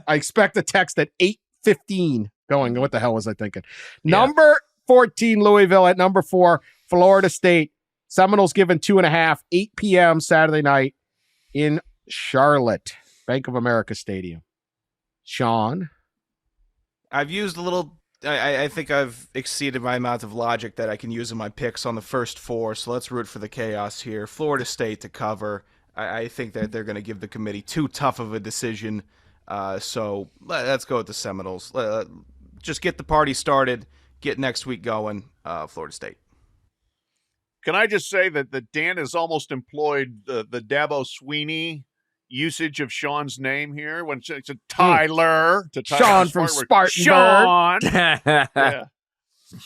S1: I expect a text at 8:15 going, what the hell was I thinking? Yeah. Number 14, Louisville at number 4, Florida State. Seminoles given 2.5, 8 p.m. Saturday night in Charlotte, Bank of America Stadium. Sean?
S5: I've used a little... I think I've exceeded my amount of logic that I can use in my picks on the first 4, so let's root for the chaos here. Florida State to cover. I think that they're going to give the committee too tough of a decision, so let's go with the Seminoles. Just get the party started, get next week going, Florida State.
S3: Can I just say that Dan has almost employed the Dabo Sweeney usage of Sean's name here when it's a Tyler to
S1: Sean from Spartanburg.
S3: Sean. Yeah.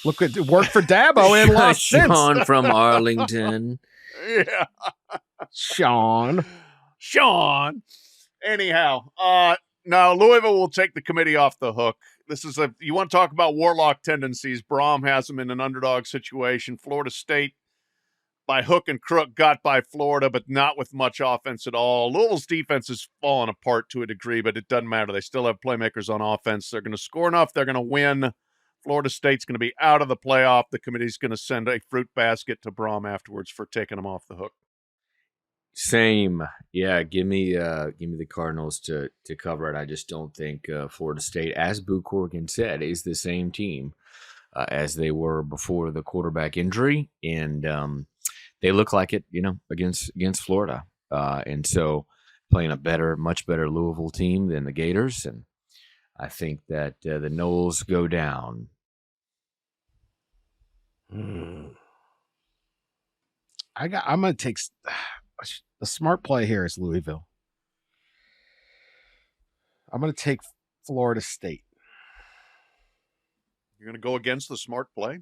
S1: Look at work for Dabo and lost
S2: Sean from Arlington.
S3: Yeah.
S1: Sean.
S3: Anyhow, no, Louisville will take the committee off the hook. This is you want to talk about warlock tendencies. Braum has them in an underdog situation. Florida State, by hook and crook, got by Florida, but not with much offense at all. Louisville's defense is falling apart to a degree, but it doesn't matter. They still have playmakers on offense. They're going to score enough. They're going to win. Florida State's going to be out of the playoff. The committee's going to send a fruit basket to Braum afterwards for taking them off the hook.
S2: Same. Yeah, give me the Cardinals to cover it. I just don't think Florida State, as Boo Corrigan said, is the same team as they were before the quarterback injury, and they look like it, against Florida. And so playing a much better Louisville team than the Gators, and I think that the Noles go down.
S1: I'm going to take the smart play here is Louisville. I'm going to take Florida State.
S3: You're going to go against the smart play?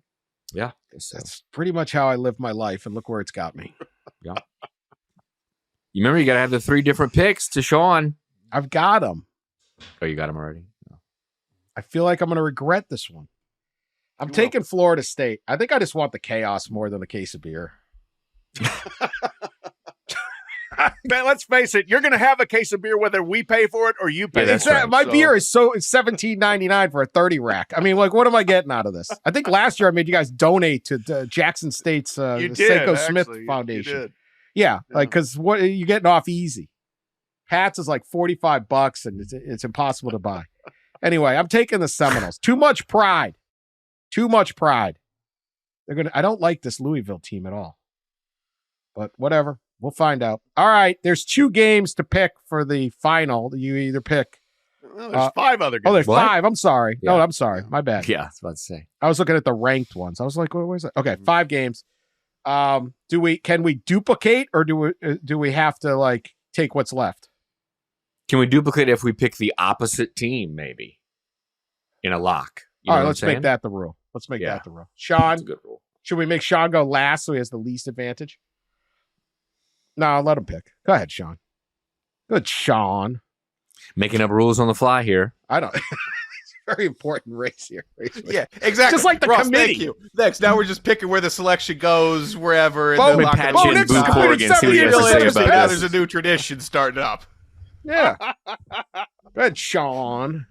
S2: Yeah.
S1: That's pretty much how I live my life, and look where it's got me.
S2: Yeah. You remember you got to have the 3 different picks to Sean.
S1: I've got them.
S2: Oh, you got them already? No.
S1: I feel like I'm going to regret this one. I'm taking Florida State. I think I just want the chaos more than a case of beer.
S3: Man, let's face it. You're going to have a case of beer whether we pay for it or you pay for it.
S1: My beer is it's $17.99 for a 30 rack. I mean, like, what am I getting out of this? I think last year I made you guys donate to Jackson State's Seiko Smith Foundation.
S3: You did.
S1: Yeah, like, because what you're getting off easy. Pats is like $45, and it's impossible to buy. Anyway, I'm taking the Seminoles. Too much pride. I don't like this Louisville team at all. But whatever. We'll find out. All right. There's 2 games to pick for the final. You either pick.
S3: Well, there's 5 other games.
S1: Oh, there's 5. I'm sorry.
S2: Yeah.
S1: No, I'm sorry. My bad.
S2: Yeah, I was about to say.
S1: I was looking at the ranked ones. I was like, what is it? Okay, 5 games. Can we duplicate, or do we have to like take what's left?
S2: Can we duplicate if we pick the opposite team, maybe in a lock? You
S1: All
S2: know
S1: right,
S2: what
S1: let's
S2: I'm
S1: make
S2: saying?
S1: that the rule. Let's make
S2: Yeah.
S1: that the rule. Sean,
S2: That's a good rule.
S1: should we make Sean go last so he has the least advantage? No, let him pick. Go ahead, Sean. Good, Sean.
S2: Making up rules on the fly here.
S1: I don't. It's a very important race here.
S5: Yeah, exactly.
S1: Just like the
S5: Ross,
S1: committee.
S5: Thank you. Next, now we're just picking where the selection goes, wherever.
S1: Bo,
S5: and then
S2: Pat
S5: locking
S2: Chin,
S5: up.
S2: Boo
S1: it's
S2: Corrigan, see what he has to say
S1: completely
S2: about
S5: Now
S2: this.
S5: there's a new tradition starting up.
S1: Yeah. Go ahead, Sean.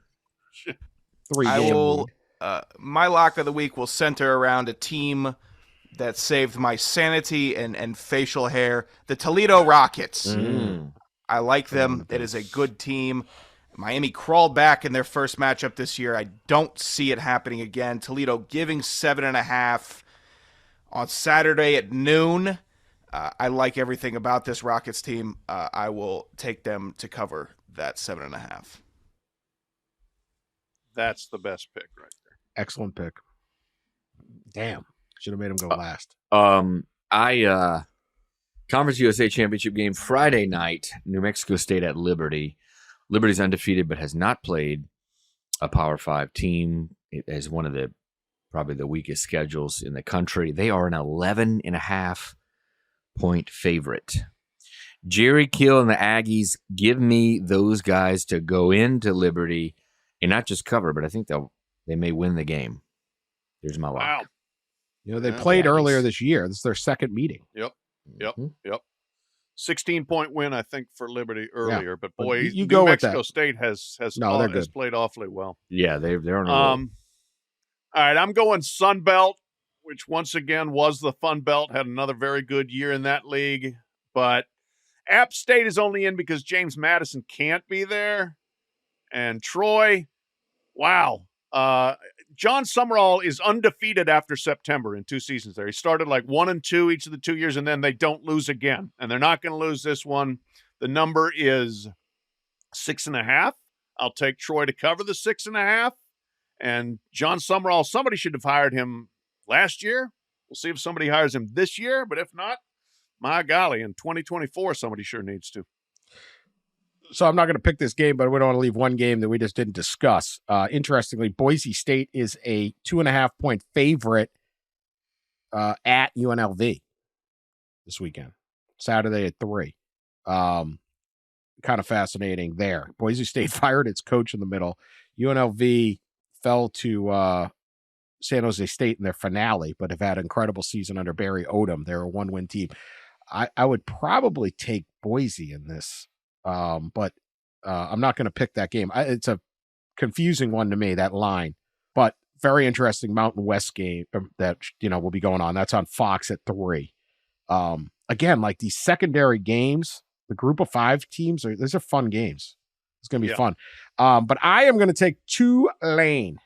S1: 3
S5: I
S1: game
S5: will.
S1: lead.
S5: My lock of the week will center around a team that saved my sanity and facial hair, the Toledo Rockets. I like them. It is a good team. Miami crawled back in their first matchup this year. I don't see it happening again. Toledo giving 7.5 on Saturday at noon. I like everything about this Rockets team. I will take them to cover that 7.5.
S3: That's the best pick right there.
S1: Excellent pick. Damn. Should have made him go last.
S2: Conference USA Championship game Friday night, New Mexico State at Liberty. Liberty's undefeated but has not played a Power 5 team. It has one of the probably the weakest schedules in the country. They are an 11.5 point favorite. Jerry Kill and the Aggies, give me those guys to go into Liberty and not just cover, but I think they may win the game. There's my lock.
S3: Wow.
S1: You know, they
S3: Yeah,
S1: played
S3: Aggies.
S1: earlier this year. This is their second meeting.
S3: Yep.
S2: Mhm.
S3: 16-point win, I think, for Liberty earlier. But
S1: But
S3: boy,
S1: you
S3: New
S1: go with
S3: Mexico
S1: that.
S3: State has
S1: No, they're good.
S3: played awfully well.
S2: Yeah, they're on a roll.
S3: All right, I'm going Sun Belt, which once again was the Fun Belt. Had another very good year in that league. But App State is only in because James Madison can't be there. And Troy, wow. John Summerall is undefeated after September in 2 seasons there. He started like 1-2 each of the 2 years, and then they don't lose again. And they're not going to lose this one. The number is 6.5. I'll take Troy to cover the 6.5. And John Summerall, somebody should have hired him last year. We'll see if somebody hires him this year. But if not, my golly, in 2024, somebody sure needs to.
S1: So I'm not going to pick this game, but we don't want to leave one game that we just didn't discuss. Interestingly, Boise State is a 2.5 point favorite at UNLV this weekend, Saturday at 3. Kind of fascinating there. Boise State fired its coach in the middle. UNLV fell to San Jose State in their finale, but have had an incredible season under Barry Odom. They're a 1-win team. I would probably take Boise in this. But I'm not going to pick that game. It's a confusing one to me, that line, but very interesting Mountain West game that, will be going on. That's on Fox at 3. Again, like these secondary games, the group of 5 teams these are fun games. It's going to be fun. But I am going to take Tulane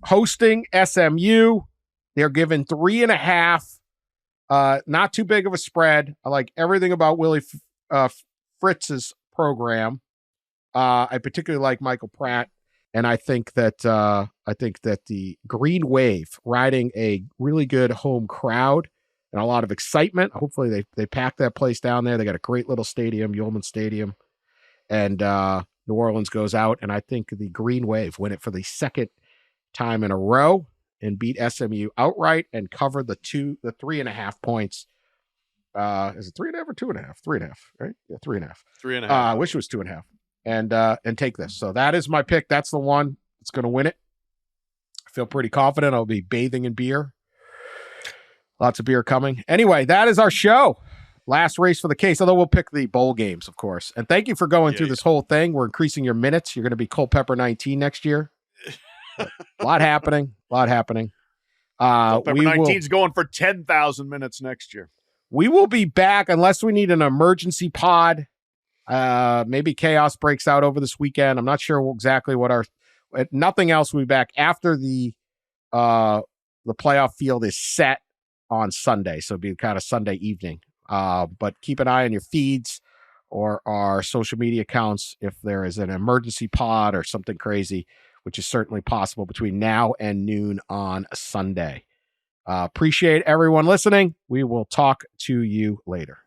S1: hosting SMU. They're given 3.5. Not too big of a spread. I like everything about Willie Fritz's program. I particularly like Michael Pratt, and I think that the Green Wave riding a really good home crowd and a lot of excitement. Hopefully they pack that place down there. They got a great little stadium, Yulman Stadium, and New Orleans goes out, and I think the Green Wave win it for the second time in a row and beat SMU outright and cover the 3.5 points. Is it 3.5 or 2.5? 3.5, right? Yeah, 3.5.
S3: 3.5.
S1: I wish it was 2.5. And take this. So that is my pick. That's the one that's going to win it. I feel pretty confident. I'll be bathing in beer. Lots of beer coming. Anyway, that is our show. Last race for the case, although we'll pick the bowl games, of course. And thank you for going through this whole thing. We're increasing your minutes. You're going to be Culpepper 19 next year. A lot happening.
S3: Culpepper 19 is going for 10,000 minutes next year.
S1: We will be back unless we need an emergency pod. Maybe chaos breaks out over this weekend. I'm not sure exactly what nothing else. We'll be back after the playoff field is set on Sunday. So it'll be kind of Sunday evening. But keep an eye on your feeds or our social media accounts if there is an emergency pod or something crazy, which is certainly possible between now and noon on Sunday. Appreciate everyone listening. We will talk to you later.